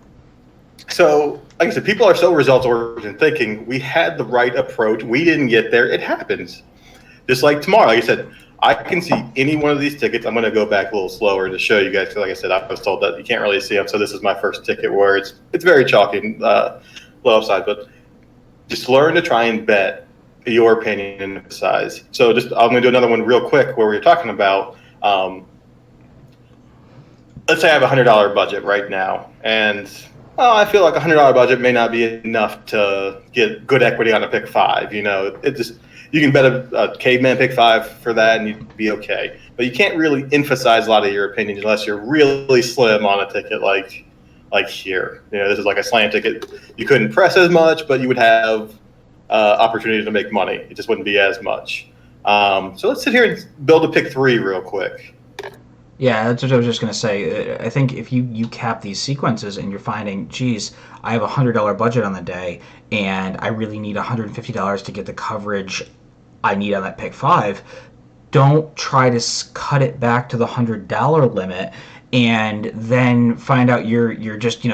So, like I said, people are so results oriented thinking we had the right approach. We didn't get there. It happens. Just like tomorrow, like I said, I can see any one of these tickets. I'm going to go back a little slower to show you guys. Like I said, I was told that you can't really see them. So this is my first ticket where it's very chalky, low upside. But just learn to try and bet your opinion and emphasize. So I'm going to do another one real quick where we're talking about, let's say I have a $100 budget right now. And I feel like a $100 budget may not be enough to get good equity on a pick five. You can bet a caveman pick five for that and you'd be okay. But you can't really emphasize a lot of your opinions unless you're really slim on a ticket like here. This is like a slam ticket. You couldn't press as much, but you would have opportunity to make money. It just wouldn't be as much. So let's sit here and build a pick three real quick. Yeah, that's what I was just going to say. I think if you cap these sequences and you're finding, geez, I have a $100 budget on the day and I really need $150 to get the coverage I need on that pick five, don't try to cut it back to the $100 limit and then find out you're just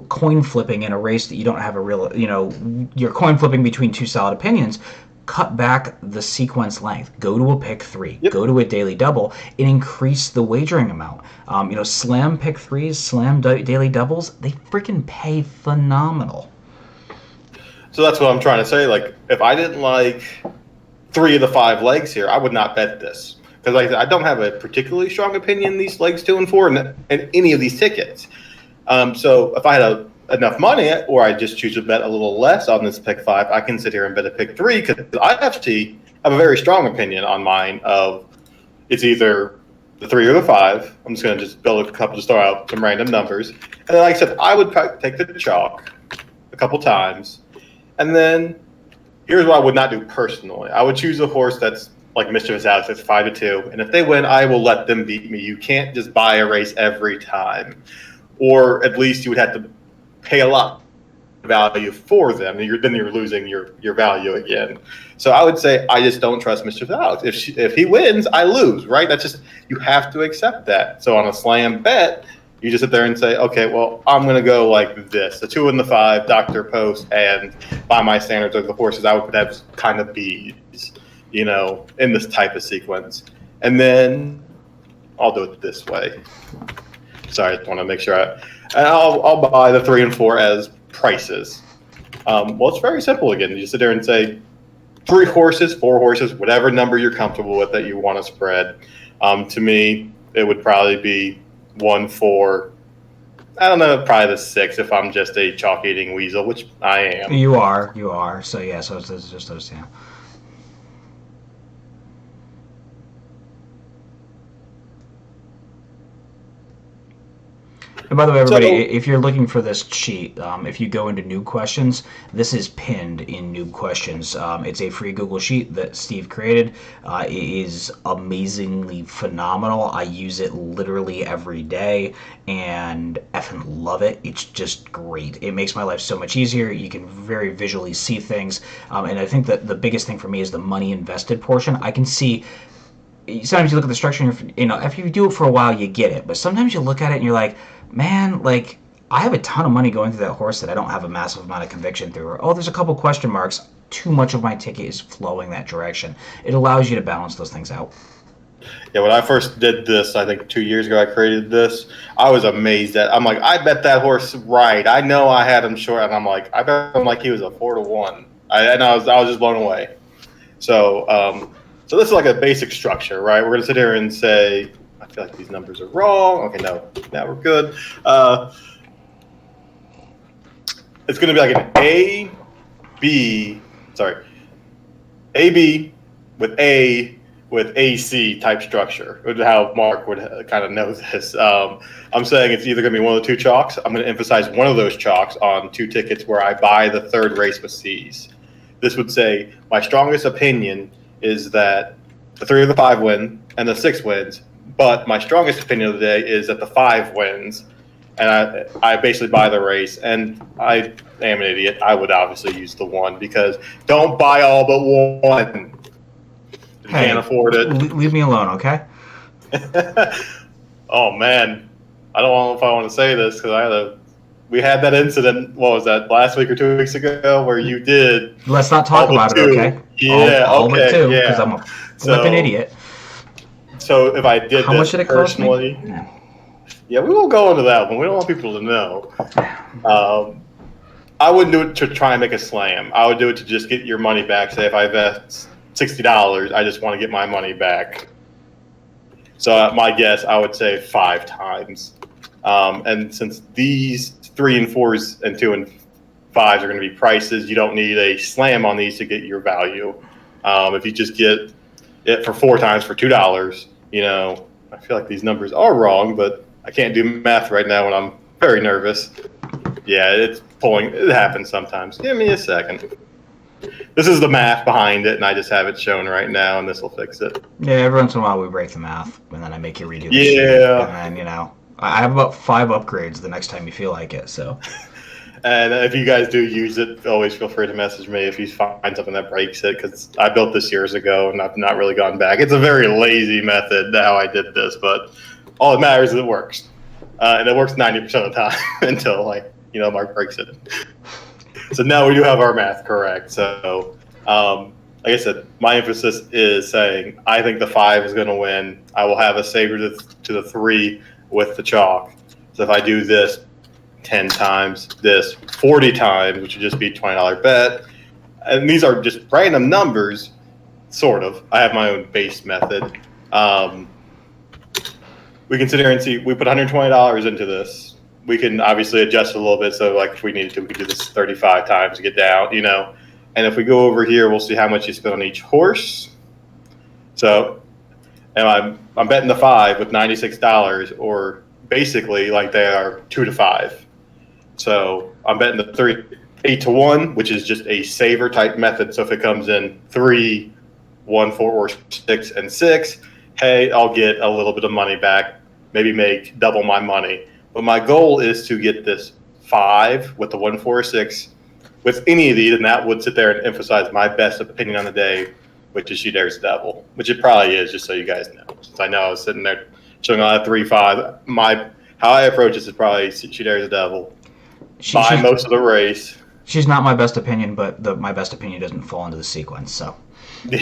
coin flipping in a race that you don't have a real you're coin flipping between two solid opinions. Cut back the sequence length. Go to a pick three. Yep. Go to a daily double and increase the wagering amount. Slam pick threes, slam daily doubles, they freaking pay phenomenal. So that's what I'm trying to say. Like, if I didn't like 3 of the 5 legs here, I would not bet this. Because I don't have a particularly strong opinion in these legs 2 and 4 and any of these tickets. So if I had enough money, or I just choose to bet a little less on this pick 5, I can sit here and bet a pick 3 because I actually have a very strong opinion on mine of it's either the 3 or the 5. I'm just going to just build a couple to start out some random numbers. And then, like I said, I would take the chalk a couple times. And then here's what I would not do personally. I would choose a horse that's like Mischievous Alex, that's 5-2. And if they win, I will let them beat me. You can't just buy a race every time. Or at least you would have to pay a lot of value for them. Then you're losing your value again. So I would say I just don't trust Mischievous Alex. If he wins, I lose, right? That's just, you have to accept that. So on a slam bet, you just sit there and say, okay, well, I'm going to go like this. The 2 and the 5, Dr. Post, and by my standards of the horses, I would have kind of B's, in this type of sequence. And then I'll do it this way. Sorry, I just want to make sure I'll buy the 3 and 4 as prices. Well, it's very simple again. You sit there and say 3 horses, 4 horses, whatever number you're comfortable with that you want to spread. To me, it would probably be 1, 4. I don't know, probably the 6 if I'm just a chalk eating weasel, which I am. You are. So yeah, so it's just those, yeah. And by the way, everybody, if you're looking for this sheet, if you go into Noob Questions, this is pinned in Noob Questions. It's a free Google sheet that Steve created. It is amazingly phenomenal. I use it literally every day and effing love it. It's just great. It makes my life so much easier. You can very visually see things. And I think that the biggest thing for me is the money invested portion. I can see. Sometimes you look at the structure and if you do it for a while, you get it. But sometimes you look at it and you're like, man, like, I have a ton of money going through that horse that I don't have a massive amount of conviction through. Or, there's a couple question marks. Too much of my ticket is flowing that direction. It allows you to balance those things out. Yeah, when I first did this, I think 2 years ago I created this, I was amazed I'm like, I bet that horse right. I know I had him short, and I'm like, I bet him like he was a 4-1. And I was just blown away. So this is like a basic structure, right? We're going to sit here and say, I feel like these numbers are wrong. Okay, no, now we're good. It's going to be like an A, B with A with AC type structure, which is how Mark would kind of know this. I'm saying it's either going to be one of the 2 chalks. I'm going to emphasize one of those chalks on 2 tickets where I buy the 3rd race with C's. This would say my strongest opinion is that the 3 or the 5 win and the 6 wins, but my strongest opinion of the day is that the 5 wins, and I basically buy the race. And I am an idiot. I would obviously use the 1 because don't buy all but 1. You can't afford it. Leave me alone, okay? Oh man, I don't know if I want to say this because I had a we had that incident. What was that? Last week or 2 weeks ago, where you did. Let's not talk about it, okay? Yeah. All but Okay. two, because Yeah. I'm a flipping idiot. So if I did How this much did it cost me? personally, yeah, we won't go into that one. We don't want people to know. I wouldn't do it to try and make a slam. I would do it to just get your money back. Say if I invest $60, I just want to get my money back. So at my guess, I would say 5 times. And since these 3 and 4s and 2 and 5s are going to be prices, you don't need a slam on these to get your value. If you just get it for 4 times for $2, I feel like these numbers are wrong, but I can't do math right now when I'm very nervous. Yeah, it's pulling. It happens sometimes. Give me a second. This is the math behind it, and I just have it shown right now, and this will fix it. Yeah, every once in a while we break the math, and then I make you redo the sheet. Yeah. And then, I have about 5 upgrades the next time you feel like it, so. And if you guys do use it, always feel free to message me if you find something that breaks it, because I built this years ago, and I've not really gone back. It's a very lazy method how I did this, but all that matters is it works. And it works 90% of the time until, Mark breaks it. So now we do have our math correct. So, like I said, my emphasis is saying I think the 5 is going to win. I will have a saver to the 3 with the chalk. So if I do this 10 times, this 40 times, which would just be a $20 bet, and these are just random numbers, sort of. I have my own base method. We can sit here and see. We put $120 into this. We can obviously adjust it a little bit. So, if we needed to, we could do this 35 times to get down, And if we go over here, we'll see how much you spend on each horse. So, and I'm betting the 5 with $96, or basically like they are 2 to 5. So I'm betting the 3 8 to 1, which is just a saver type method. So if it comes in 3, 1, 4, or 6, and 6, hey, I'll get a little bit of money back, maybe make double my money. But my goal is to get this 5 with the 1, 4, or 6 with any of these, and that would sit there and emphasize my best opinion on the day, which is She Dares the Devil, which it probably is, just so you guys know. Since I know I was sitting there showing on a 3, 5, how I approach this is probably She Dares the Devil. Buy most of the race. She's not my best opinion, but my best opinion doesn't fall into the sequence, so. Then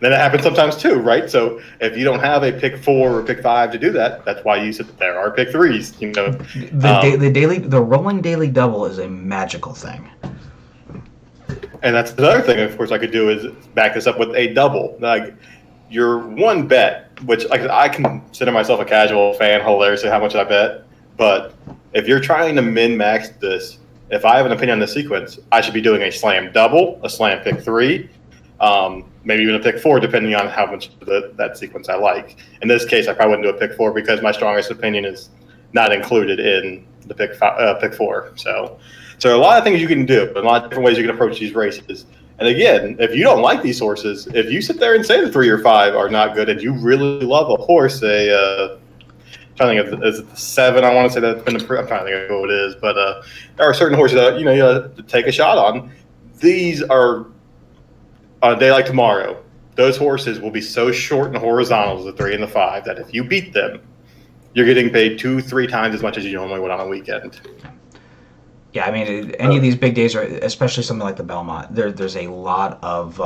it happens sometimes too, right? So if you don't have a pick 4 or pick 5 to do that, that's why you sit there are pick 3s. The rolling daily double is a magical thing. And that's the other thing, of course, I could do is back this up with a double. Like your one bet, which I consider myself a casual fan, hilariously how much I bet. But if you're trying to min-max this, if I have an opinion on the sequence, I should be doing a slam double, a slam pick 3, maybe even a pick 4, depending on how much of that sequence I like. In this case, I probably wouldn't do a pick 4 because my strongest opinion is not included in the pick 4. So there are a lot of things you can do, a lot of different ways you can approach these races. And again, if you don't like these horses, if you sit there and say the 3 or 5 are not good, and you really love a horse, I'm trying to think of, is it the 7? I want to say that's been I'm trying to think of who it is, but there are certain horses that you have to take a shot on. These are on a day like tomorrow. Those horses will be so short and horizontal, the 3 and the 5, that if you beat them, you're getting paid 2-3 times as much as you normally would on a weekend. Yeah, I mean, any of these big days, are, especially something like the Belmont, there's a lot of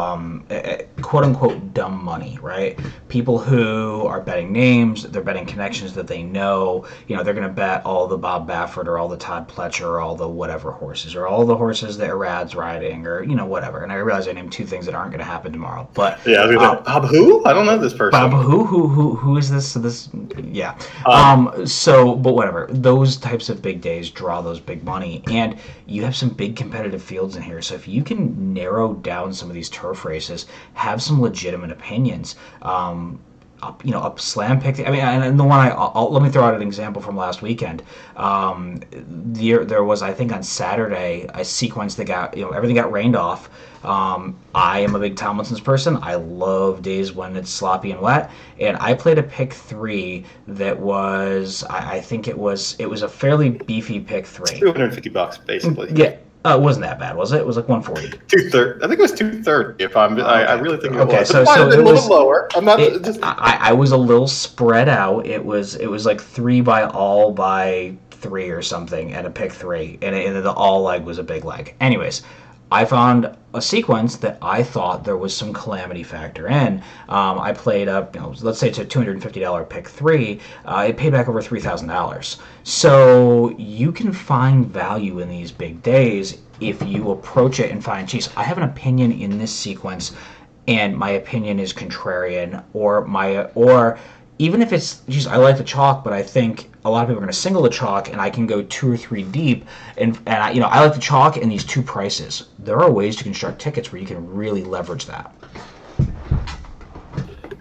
quote-unquote dumb money, right? People who are betting names, they're betting connections that they know. They're going to bet all the Bob Baffert or all the Todd Pletcher or all the whatever horses or all the horses that Irad's riding or, whatever. And I realize I named 2 things that aren't going to happen tomorrow. But yeah, Bob who? I don't know this person. Bob who is this? Yeah. But whatever. Those types of big days draw those big money. And you have some big competitive fields in here. So if you can narrow down some of these turf races, have some legitimate opinions, up slam pick. I mean, and the one let me throw out an example from last weekend. There was, I think, on Saturday, a sequence that got, everything got rained off. I am a big Tomlinson's person. I love days when it's sloppy and wet. And I played a pick 3 that was, I think it was a fairly beefy pick 3. $250 basically. Yeah. It wasn't that bad, was it? It was like 140. 230. I think it was 230. If I'm, I really think it was. Okay, so it was a little bit lower. I'm not. I was a little spread out. It was like 3 by all by 3 or something at a pick 3, and the all leg was a big leg. Anyways, I found a sequence that I thought there was some calamity factor in. I played up, let's say it's a $250 pick 3. It paid back over $3,000. So you can find value in these big days if you approach it and find, geez, I have an opinion in this sequence, and my opinion is contrarian, or even if it's, geez, I like the chalk, but I think a lot of people are going to single the chalk, and I can go 2 or 3 deep, and I like the chalk and these 2 prices. There are ways to construct tickets where you can really leverage that.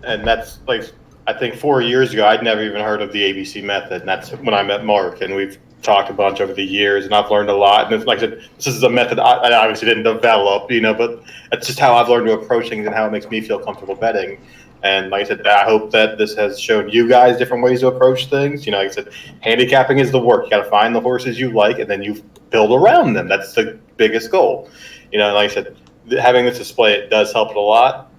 And that's like, I think 4 years ago, I'd never even heard of the ABC method, and that's when I met Mark, and we've talked a bunch over the years, and I've learned a lot. And like I said, this is a method I obviously didn't develop, but it's just how I've learned to approach things and how it makes me feel comfortable betting. And like I said, I hope that this has shown you guys different ways to approach things. Like I said, handicapping is the work. You got to find the horses you like, and then you build around them. That's the biggest goal. And like I said, having this display, it does help it a lot.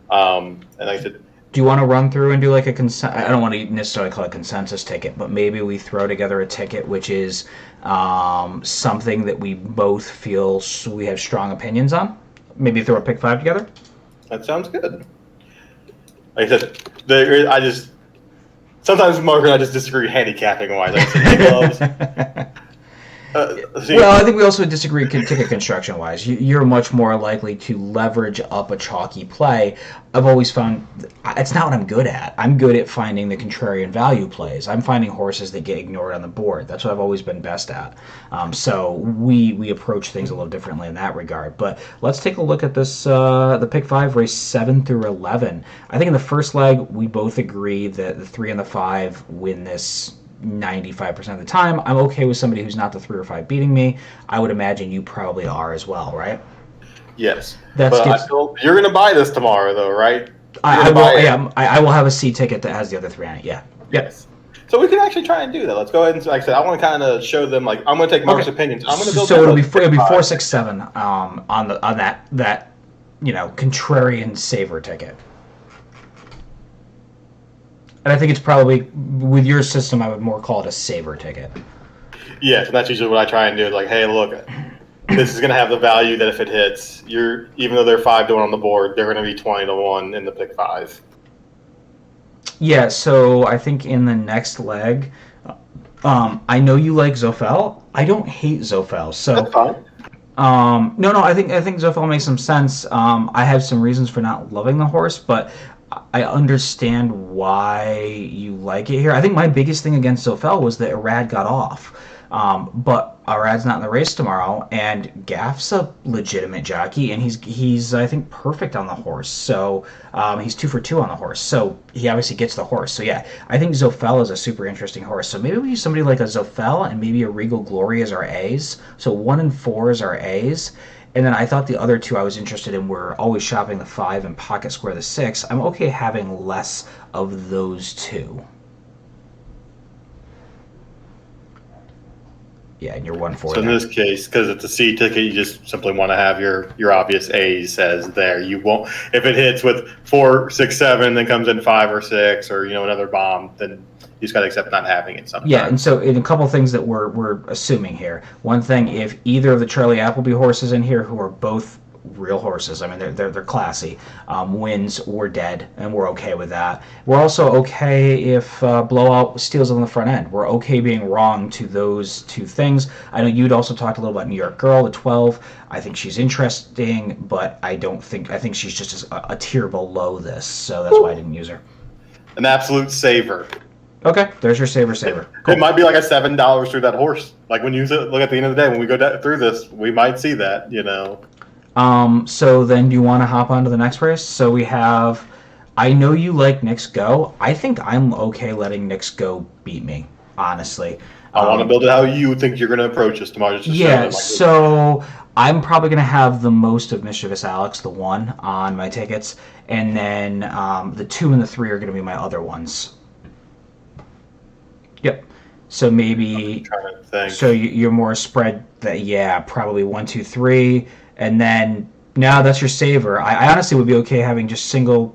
And like I said, do you want to run through and do like a I don't want to necessarily call it a consensus ticket, but maybe we throw together a ticket which is something that we both feel we have strong opinions on? Maybe throw a pick 5 together? That sounds good. Like I said, sometimes Mark and I just disagree handicapping wise. Like I said, he loves. Well, I think we also disagree ticket construction wise. You're much more likely to leverage up a chalky play. I've always found it's not what I'm good at. I'm good at finding the contrarian value plays. I'm finding horses that get ignored on the board. That's what I've always been best at. So we approach things a little differently in that regard. But let's take a look at this, the pick 5 race 7 through 11. I think in the first leg we both agree that the 3 and the 5 win this 95% of the time. I'm okay with somebody who's not the 3 or 5 beating me. I would imagine you probably are as well, right? Yes. You're going to buy this tomorrow, though, right? I will have a C ticket that has the other 3 on it. Yeah. Yes. So we can actually try and do that. Let's go ahead and, like I said, I want to kind of show them. Like I'm going to take Mark's opinions. I'm going to build. So it'll be 4, 6, 7 on that contrarian saver ticket. And I think it's probably, with your system, I would more call it a saver ticket. Yes, and that's usually what I try and do. Like, hey, look, this is going to have the value that if it hits, even though they're 5-1 on the board, they're going to be 20-1 in the pick 5. Yeah, so I think in the next leg, I know you like Zofel. I don't hate Zofel, so that's fine. I think Zofel makes some sense. I have some reasons for not loving the horse, but I understand why you like it here. I think my biggest thing against Zofel was that Arad got off. But Arad's not in the race tomorrow, and Gaff's a legitimate jockey, and he's I think perfect on the horse. So he's 2 for 2 on the horse. So he obviously gets the horse. So yeah, I think Zofel is a super interesting horse. So maybe we use somebody like a Zofel and maybe a Regal Glory as our A's. So 1 and 4 is our A's. And then I thought the other 2 I was interested in were Always Shopping the 5 and Pocket Square the 6. I'm okay having less of those 2. Yeah, and you're 1-4. So in this case, because it's a C ticket, you just simply want to have your obvious A's as there. You won't, if it hits with 4, 6, 7, then comes in 5 or 6, or another bomb, then you just got to accept not having it sometimes. Yeah, and so in a couple things that we're assuming here. One thing, if either of the Charlie Appleby horses in here, who are both real horses, I mean they're classy, wins, we're dead, and we're okay with that. We're also okay if Blowout steals on the front end. We're okay being wrong to those 2 things. I know you'd also talked a little about New York Girl, the 12. I think she's interesting, but I think she's just a tier below this, so that's why I didn't use her. An absolute saver. Okay, there's your saver. Cool. It might be like a $7 through that horse. Like when you look at the end of the day, when we go through this, we might see that, So then do you want to hop on to the next race? So we have, I know you like Knicks Go. I think I'm okay letting Knicks Go beat me, honestly. I want to build it how you think you're going to approach this tomorrow. So I'm probably going to have the most of Mischievous Alex, the 1, on my tickets. And then the 2 and the 3 are going to be my other ones. Yep. So maybe, so you're more spread that, probably 1, 2, 3. And then now that's your saver. I honestly would be okay having just single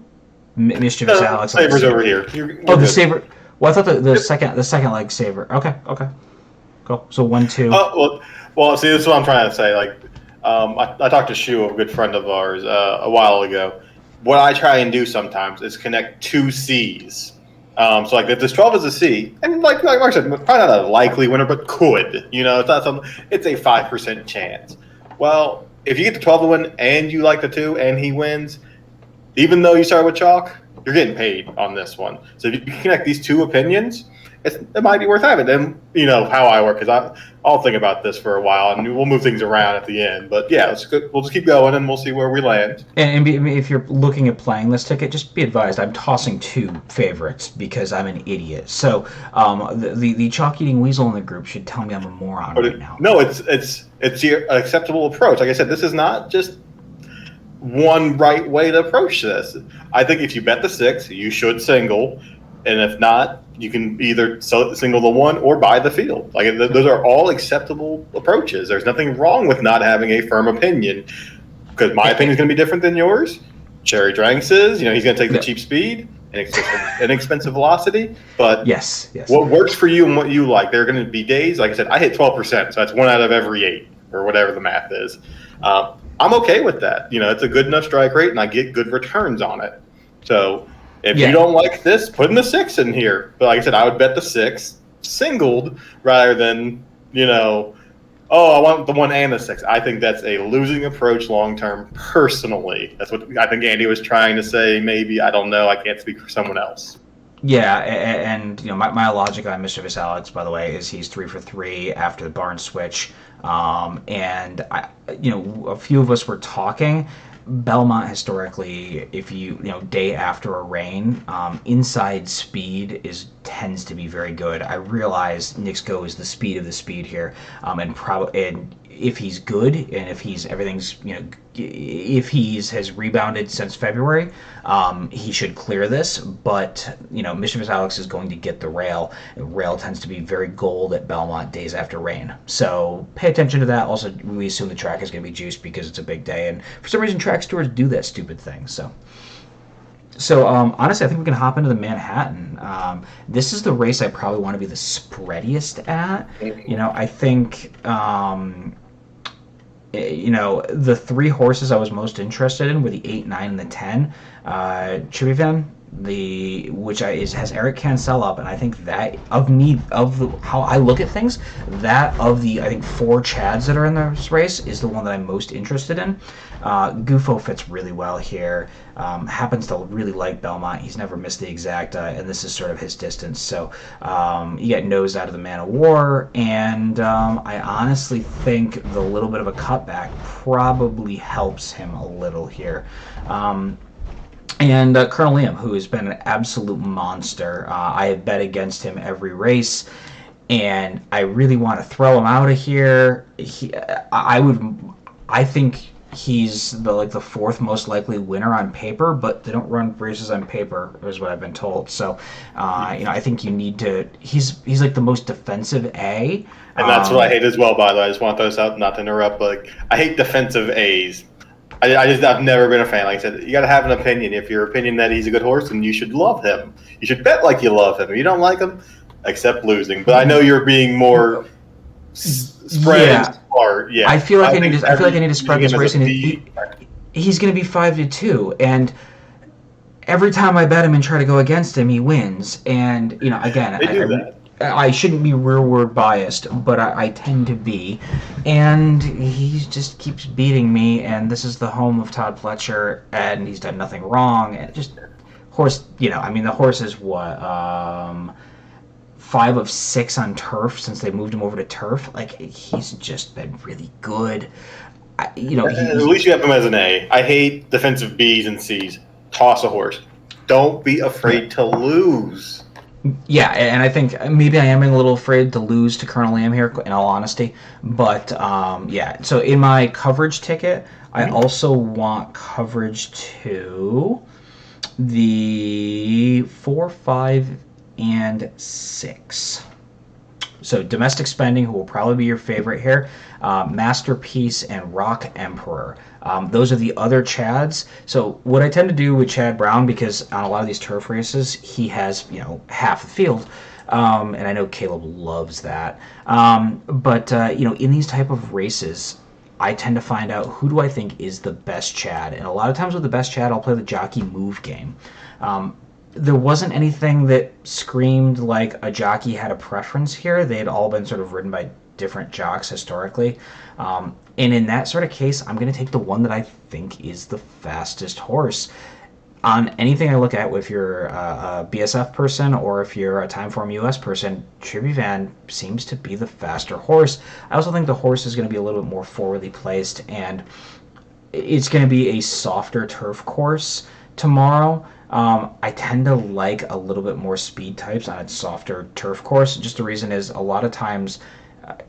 Mischievous Alex. Saver's over here. The saver. Well, I thought the second leg saver. Okay. Cool. So 1-2. Well. See, this is what I'm trying to say. Like, I talked to Shu, a good friend of ours, a while ago. What I try and do sometimes is connect two C's. So, like, if this 12 is a C, and like I said, probably not a likely winner, but could. It's not something. It's a 5% chance. Well, if you get the 12 to win, and you like the 2, and he wins, even though you started with chalk, you're getting paid on this one. So if you connect these two opinions, it might be worth having. And how I work is I'll think about this for a while, and we'll move things around at the end. But yeah, we'll just keep going, and we'll see where we land. And if you're looking at playing this ticket, just be advised, I'm tossing 2 favorites because I'm an idiot. So the chalk eating weasel in the group should tell me I'm a moron right now. No, it's your acceptable approach. Like I said, this is not just one right way to approach this. I think if you bet the 6, you should single, and if not, you can either single the 1 or buy the field. Like, those are all acceptable approaches. There's nothing wrong with not having a firm opinion, because my opinion is going to be different than yours. Cherry Dranks is, he's going to take the cheap speed and inexpensive velocity. But yes, what works for you and what you like. There are going to be days, like I said, I hit 12%, so that's 1 out of every 8 or whatever the math is. I'm okay with that. It's a good enough strike rate, and I get good returns on it. So if you don't like this, put in the 6 in here. But like I said, I would bet the 6 singled rather than, I want the 1 and the 6. I think that's a losing approach long term, personally. That's what I think Andy was trying to say. Maybe, I don't know. I can't speak for someone else. Yeah, and my logic on Mischievous Alex, by the way, is he's 3 for 3 after the barn switch, and a few of us were talking. Belmont historically, if day after a rain, inside speed tends to be very good. I realize Nick's Go is the speed of the speed here, and if he's good and if he's has rebounded since February, he should clear this. But Mischievous Alex is going to get the rail. Rail tends to be very gold at Belmont days after rain, so pay attention to that. Also, we assume the track is going to be juiced because it's a big day, and for some reason track stewards do that stupid thing. So honestly, I think we can hop into the Manhattan. This is the race I probably want to be the spreadiest at. I think the 3 horses I was most interested in were the 8, 9, and the 10. Chibivan, has Eric Cancel up, and I think that how I look at things, that of the I think 4 Chads that are in this race is the one that I'm most interested in. Gufo fits really well here. Happens to really like Belmont. He's never missed the exacta, and this is sort of his distance. So you get nose out of the Man of War, and I honestly think the little bit of a cutback probably helps him a little here. And Colonel Liam, who has been an absolute monster. I have bet against him every race, and I really want to throw him out of here. I think he's the 4th most likely winner on paper, but they don't run races on paper, is what I've been told. So, I think you need to. He's like the most defensive A, and that's what I hate as well. By the way, I just want to throw this out, not to interrupt, but I hate defensive A's. I've never been a fan. Like I said, you got to have an opinion. If your opinion that he's a good horse, then you should love him. You should bet like you love him. If you don't like him, accept losing. But I know you're being more spread. Yeah. I feel like I need to spread this race, and he's going to be 5-2, and every time I bet him and try to go against him, he wins. And again, I shouldn't be rearward biased, but I tend to be, and he just keeps beating me. And this is the home of Todd Fletcher, and he's done nothing wrong. And just horse, the horse is what 5 of 6 on turf since they moved him over to turf. Like, he's just been really good. At least you have him as an A. I hate defensive B's and C's. Toss a horse. Don't be afraid to lose. Yeah, and I think maybe I am a little afraid to lose to Colonel Lamb here, in all honesty. But, so in my coverage ticket, I also want coverage to the 4, 5, and 6. So Domestic Spending, who will probably be your favorite here, Masterpiece, and Rock Emperor. Those are the other Chads. So what I tend to do with Chad Brown, because on a lot of these turf races, he has, half the field. And I know Caleb loves that. But in these type of races, I tend to find out who do I think is the best Chad. And a lot of times with the best Chad, I'll play the jockey move game. There wasn't anything that screamed like a jockey had a preference here. They had all been sort of ridden by different jocks historically. And in that sort of case, I'm going to take the one that I think is the fastest horse. On anything I look at, if you're a BSF person or if you're a Timeform US person, Tribuvan seems to be the faster horse. I also think the horse is going to be a little bit more forwardly placed, and it's going to be a softer turf course tomorrow. I tend to like a little bit more speed types on its softer turf course. Just the reason is a lot of times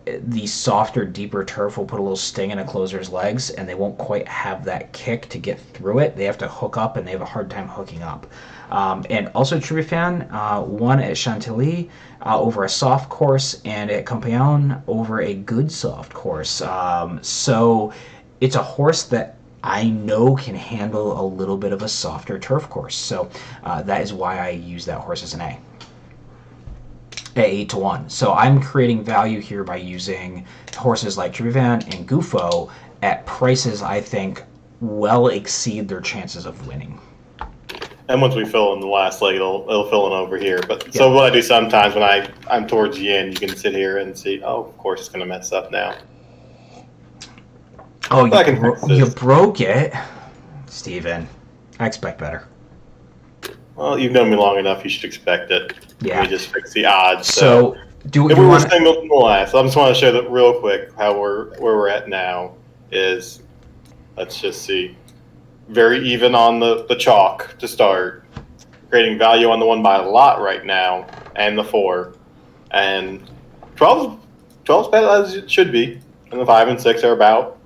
the softer, deeper turf will put a little sting in a closer's legs, and they won't quite have that kick to get through it. They have to hook up, and they have a hard time hooking up. And also Tribufan won at Chantilly over a soft course, and at Campeon over a good soft course. So it's a horse that I know can handle a little bit of a softer turf course. So that is why I use that horse as an A. At 8-1. So I'm creating value here by using horses like Tribuvan and Gufo at prices I think well exceed their chances of winning. And once we fill in the last leg, it'll fill in over here. But yeah. So what I do sometimes when I'm towards the end, you can sit here and see, oh, of course it's going to mess up now. Oh, you broke it, Steven. I expect better. Well, you've known me long enough. You should expect it. Yeah. We just fix the odds. So if we were single last, I just want to show that real quick how where we're at now is, let's just see, very even on the chalk to start, creating value on the 1 by a lot right now, and the 4, and 12's better as it should be, and the 5 and 6 are about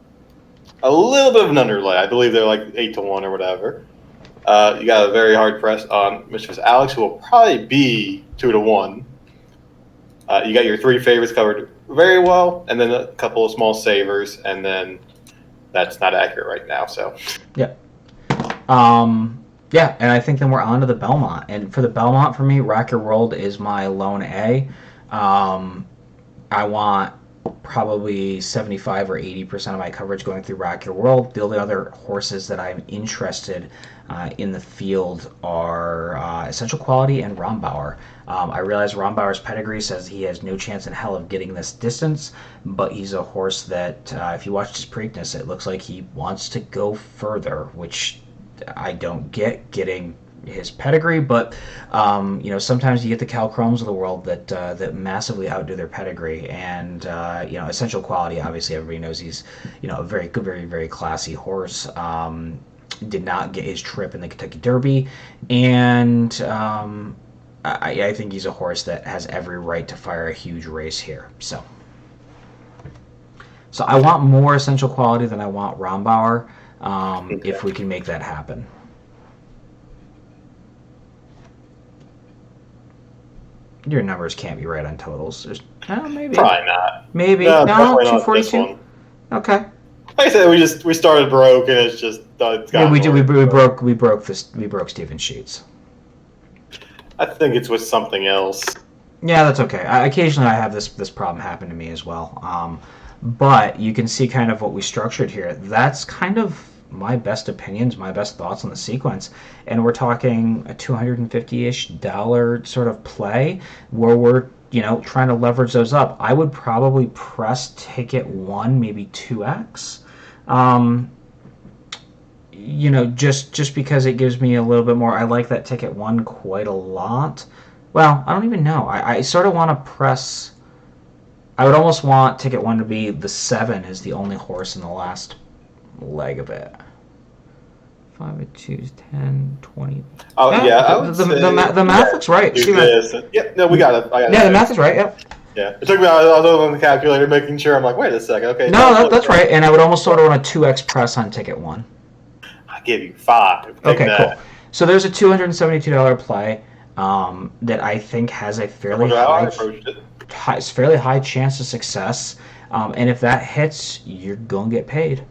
a little bit of an underlay. I believe they're like 8-1 or whatever. You got a very hard press on Mistress Alex, who will probably be 2-1. You got your 3 favorites covered very well, and then a couple of small savers, and then that's not accurate right now. So yeah, and I think then we're on to the Belmont. And for the Belmont, for me, Rock Your World is my lone A. I want probably 75 or 80% of my coverage going through Rock Your World. The only other horses that I'm interested in the field are Essential Quality and Rombauer. I realize Rombauer's pedigree says he has no chance in hell of getting this distance, but he's a horse that, if you watch his Preakness, it looks like he wants to go further, which I don't get, getting his pedigree, but sometimes you get the Cal Chromes of the world that massively outdo their pedigree, and Essential Quality, obviously everybody knows he's a very good, very, very classy horse. Did not get his trip in the Kentucky Derby, and I think he's a horse that has every right to fire a huge race here. So I want more Essential Quality than I want Rombauer, if we can make that happen. Your numbers can't be right on totals. Maybe. Probably not. Maybe. No, 242. Okay. Like I said, we started broke, and it's just it's yeah, we broke Steven's sheets. I think it's with something else. Yeah, that's okay. Occasionally, I have this problem happen to me as well. But you can see kind of what we structured here. That's kind of my best opinions, my best thoughts on the sequence, and we're talking a $250-ish sort of play where we're trying to leverage those up. I would probably press ticket 1, maybe 2x, just because it gives me a little bit more. I like that ticket 1 quite a lot. Well, I don't even know. I sort of want to press. I would almost want ticket 1 to be the 7 is the only horse in the last leg of it. 5, 2, 10, 20. Oh yeah, the math looks right. Yeah, no, we got it. Yeah, the math is right. Yeah. Yeah, it took me. I was on the calculator, making sure. I'm like, wait a second. Okay. No, that's right. And I would almost sort of want a 2x press on ticket 1. I give you 5. Okay, cool. So there's a $272 play. that I think has a Similar to how I approached it. fairly high chance of success. And if that hits, you're going to get paid.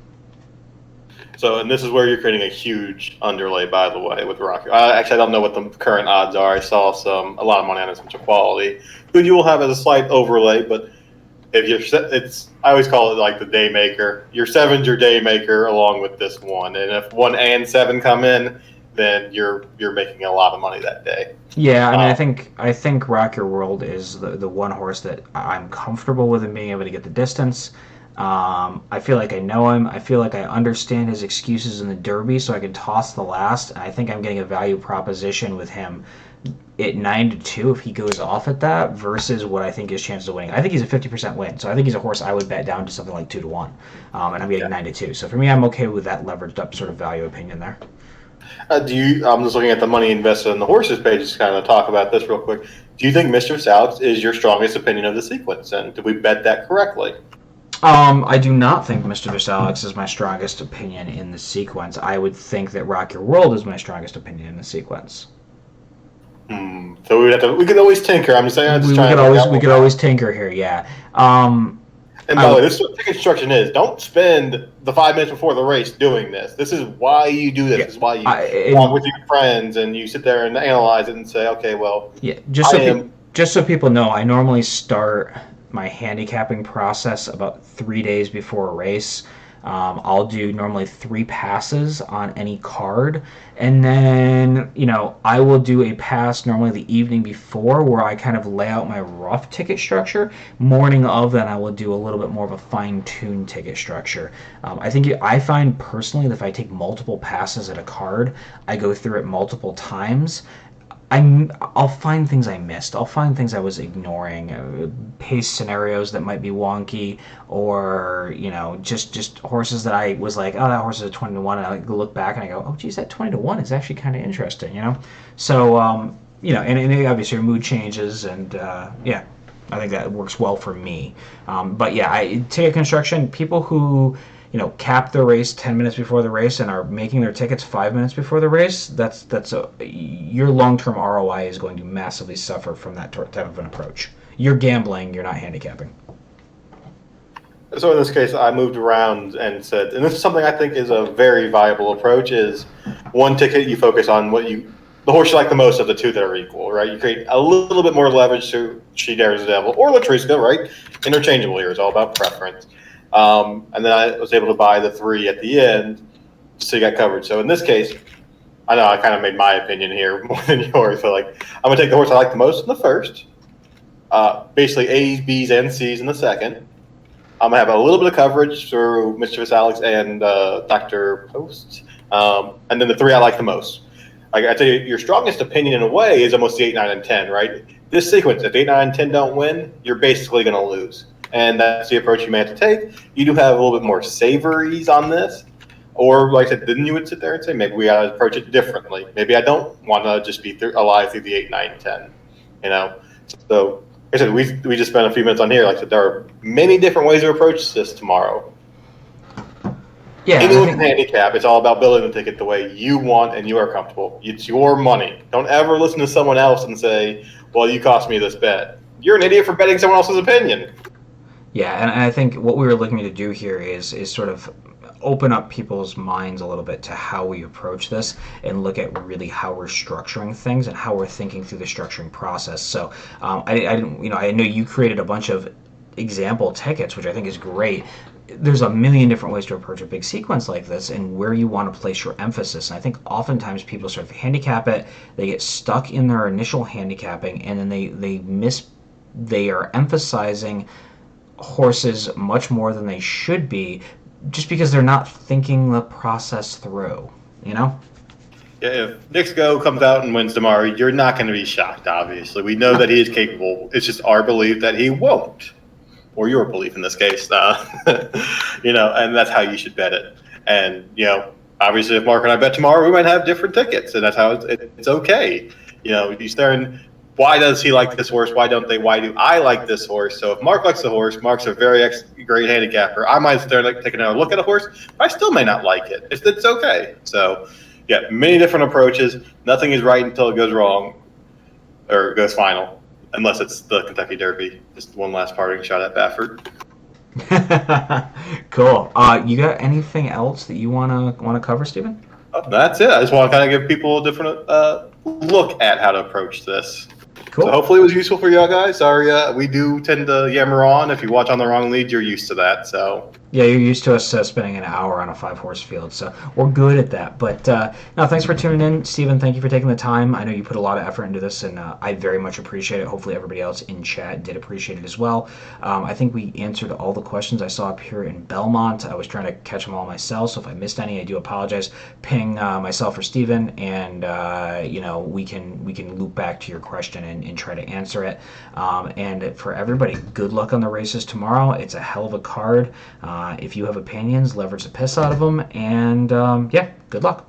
So, and this is where you're creating a huge underlay, by the way, with Rocky. Actually, I don't know what the current odds are. I saw a lot of money on this, which quality. Who you will have as a slight overlay, but if I always call it like the day maker. Your seven's your day maker, along with this one. And if 1 and 7 come in, then you're making a lot of money that day. Yeah, I mean, I think Rock Your World is the one horse that I'm comfortable with him being able to get the distance. I feel like I know him. I feel like I understand his excuses in the Derby, so I can toss the last. And I think I'm getting a value proposition with him at 9-2 if he goes off at that versus what I think his chances of winning. I think he's a 50% win, so I think he's a horse I would bet down to something like 2-1, and I'm getting 9-2. So for me, I'm okay with that leveraged up sort of value opinion there. I'm just looking at the money invested in the horses page to kind of talk about this real quick. Do you think Mr. Alex is your strongest opinion of the sequence? And did we bet that correctly? I do not think Mr. Alex is my strongest opinion in the sequence. I would think that Rock Your World is my strongest opinion in the sequence. So we could always tinker. I'm just saying. We could always tinker here. Yeah. And by the way, this is what ticket construction is. Don't spend the 5 minutes before the race doing this. This is why you do this. Yeah, This is why you walk with your friends and you sit there and analyze it and say, okay, well, yeah. Just so people know, I normally start my handicapping process about 3 days before a race. I'll do normally 3 passes on any card, and then I will do a pass normally the evening before where I kind of lay out my rough ticket structure. Morning of, then I will do a little bit more of a fine-tuned ticket structure. I find personally that if I take multiple passes at a card, I go through it multiple times. I'll find things I missed. I'll find things I was ignoring, pace scenarios that might be wonky, or just horses that I was like, oh, that horse is a 20-1, and I look back and I go, oh, geez, that 20-1 is actually kind of interesting, So and obviously your mood changes, and yeah, I think that works well for me. But yeah, ticket construction, people who cap their race 10 minutes before the race and are making their tickets 5 minutes before the race, your long-term ROI is going to massively suffer from that type of an approach. You're gambling, you're not handicapping. So in this case, I moved around and said, and this is something I think is a very viable approach, is one ticket you focus on the horse you like the most of the two that are equal, right? You create a little bit more leverage to She Dares the Devil or Latriska, right? Interchangeable here. It's all about preference. And then I was able to buy the 3 at the end, so you got covered. So in this case, I know I kind of made my opinion here more than yours. So I'm going to take the horse I like the most in the first, basically A's, B's, and C's in the second. I'm going to have a little bit of coverage through Mr. Alex and Dr. Post, and then the 3 I like the most. Like I tell you, your strongest opinion in a way is almost the 8, 9, and 10, right? This sequence, if 8, 9, and 10 don't win, you're basically going to lose. And that's the approach you may have to take. You do have a little bit more savories on this. Or, like I said, then you would sit there and say, maybe we got to approach it differently. Maybe I don't want to just be alive through the 8, 9, 10. So, like I said, we just spent a few minutes on here. Like I said, there are many different ways to approach this tomorrow. Yeah. Anyone can handicap. It's all about building the ticket the way you want and you are comfortable. It's your money. Don't ever listen to someone else and say, well, you cost me this bet. You're an idiot for betting someone else's opinion. Yeah, and I think what we were looking to do here is sort of open up people's minds a little bit to how we approach this and look at really how we're structuring things and how we're thinking through the structuring process. So I know you created a bunch of example tickets, which I think is great. There's a million different ways to approach a big sequence like this and where you want to place your emphasis. And I think oftentimes people sort of handicap it, they get stuck in their initial handicapping, and then they are emphasizing horses much more than they should be just because they're not thinking the process through, Yeah, if Nick's Go comes out and wins tomorrow, you're not going to be shocked, obviously. We know that he is capable. It's just our belief that he won't, or your belief in this case, and that's how you should bet it. And, obviously if Mark and I bet tomorrow, we might have different tickets, and that's how it's okay. You start and why does he like this horse? Why don't they? Why do I like this horse? So if Mark likes the horse, Mark's a very great handicapper. I might start take another look at a horse, but I still may not like it. It's okay. So, yeah, many different approaches. Nothing is right until it goes wrong. or goes final, unless it's the Kentucky Derby. Just one last parting shot at Baffert. Cool. You got anything else that you wanna cover, Stephen? That's it. I just want to kind of give people a different look at how to approach this. Cool. So hopefully it was useful for y'all guys. Sorry, we do tend to yammer on. If you watch on the wrong lead, you're used to that. So Yeah, you're used to us spending an hour on a 5-horse field, so we're good at that. But no, thanks for tuning in, Stephen. Thank you for taking the time. I know you put a lot of effort into this, and I very much appreciate it. Hopefully, everybody else in chat did appreciate it as well. I think we answered all the questions I saw up here in Belmont. I was trying to catch them all myself, so if I missed any, I do apologize. Ping myself or Stephen, and we can loop back to your question and try to answer it. And for everybody, good luck on the races tomorrow. It's a hell of a card. If you have opinions, leverage the piss out of them, and good luck.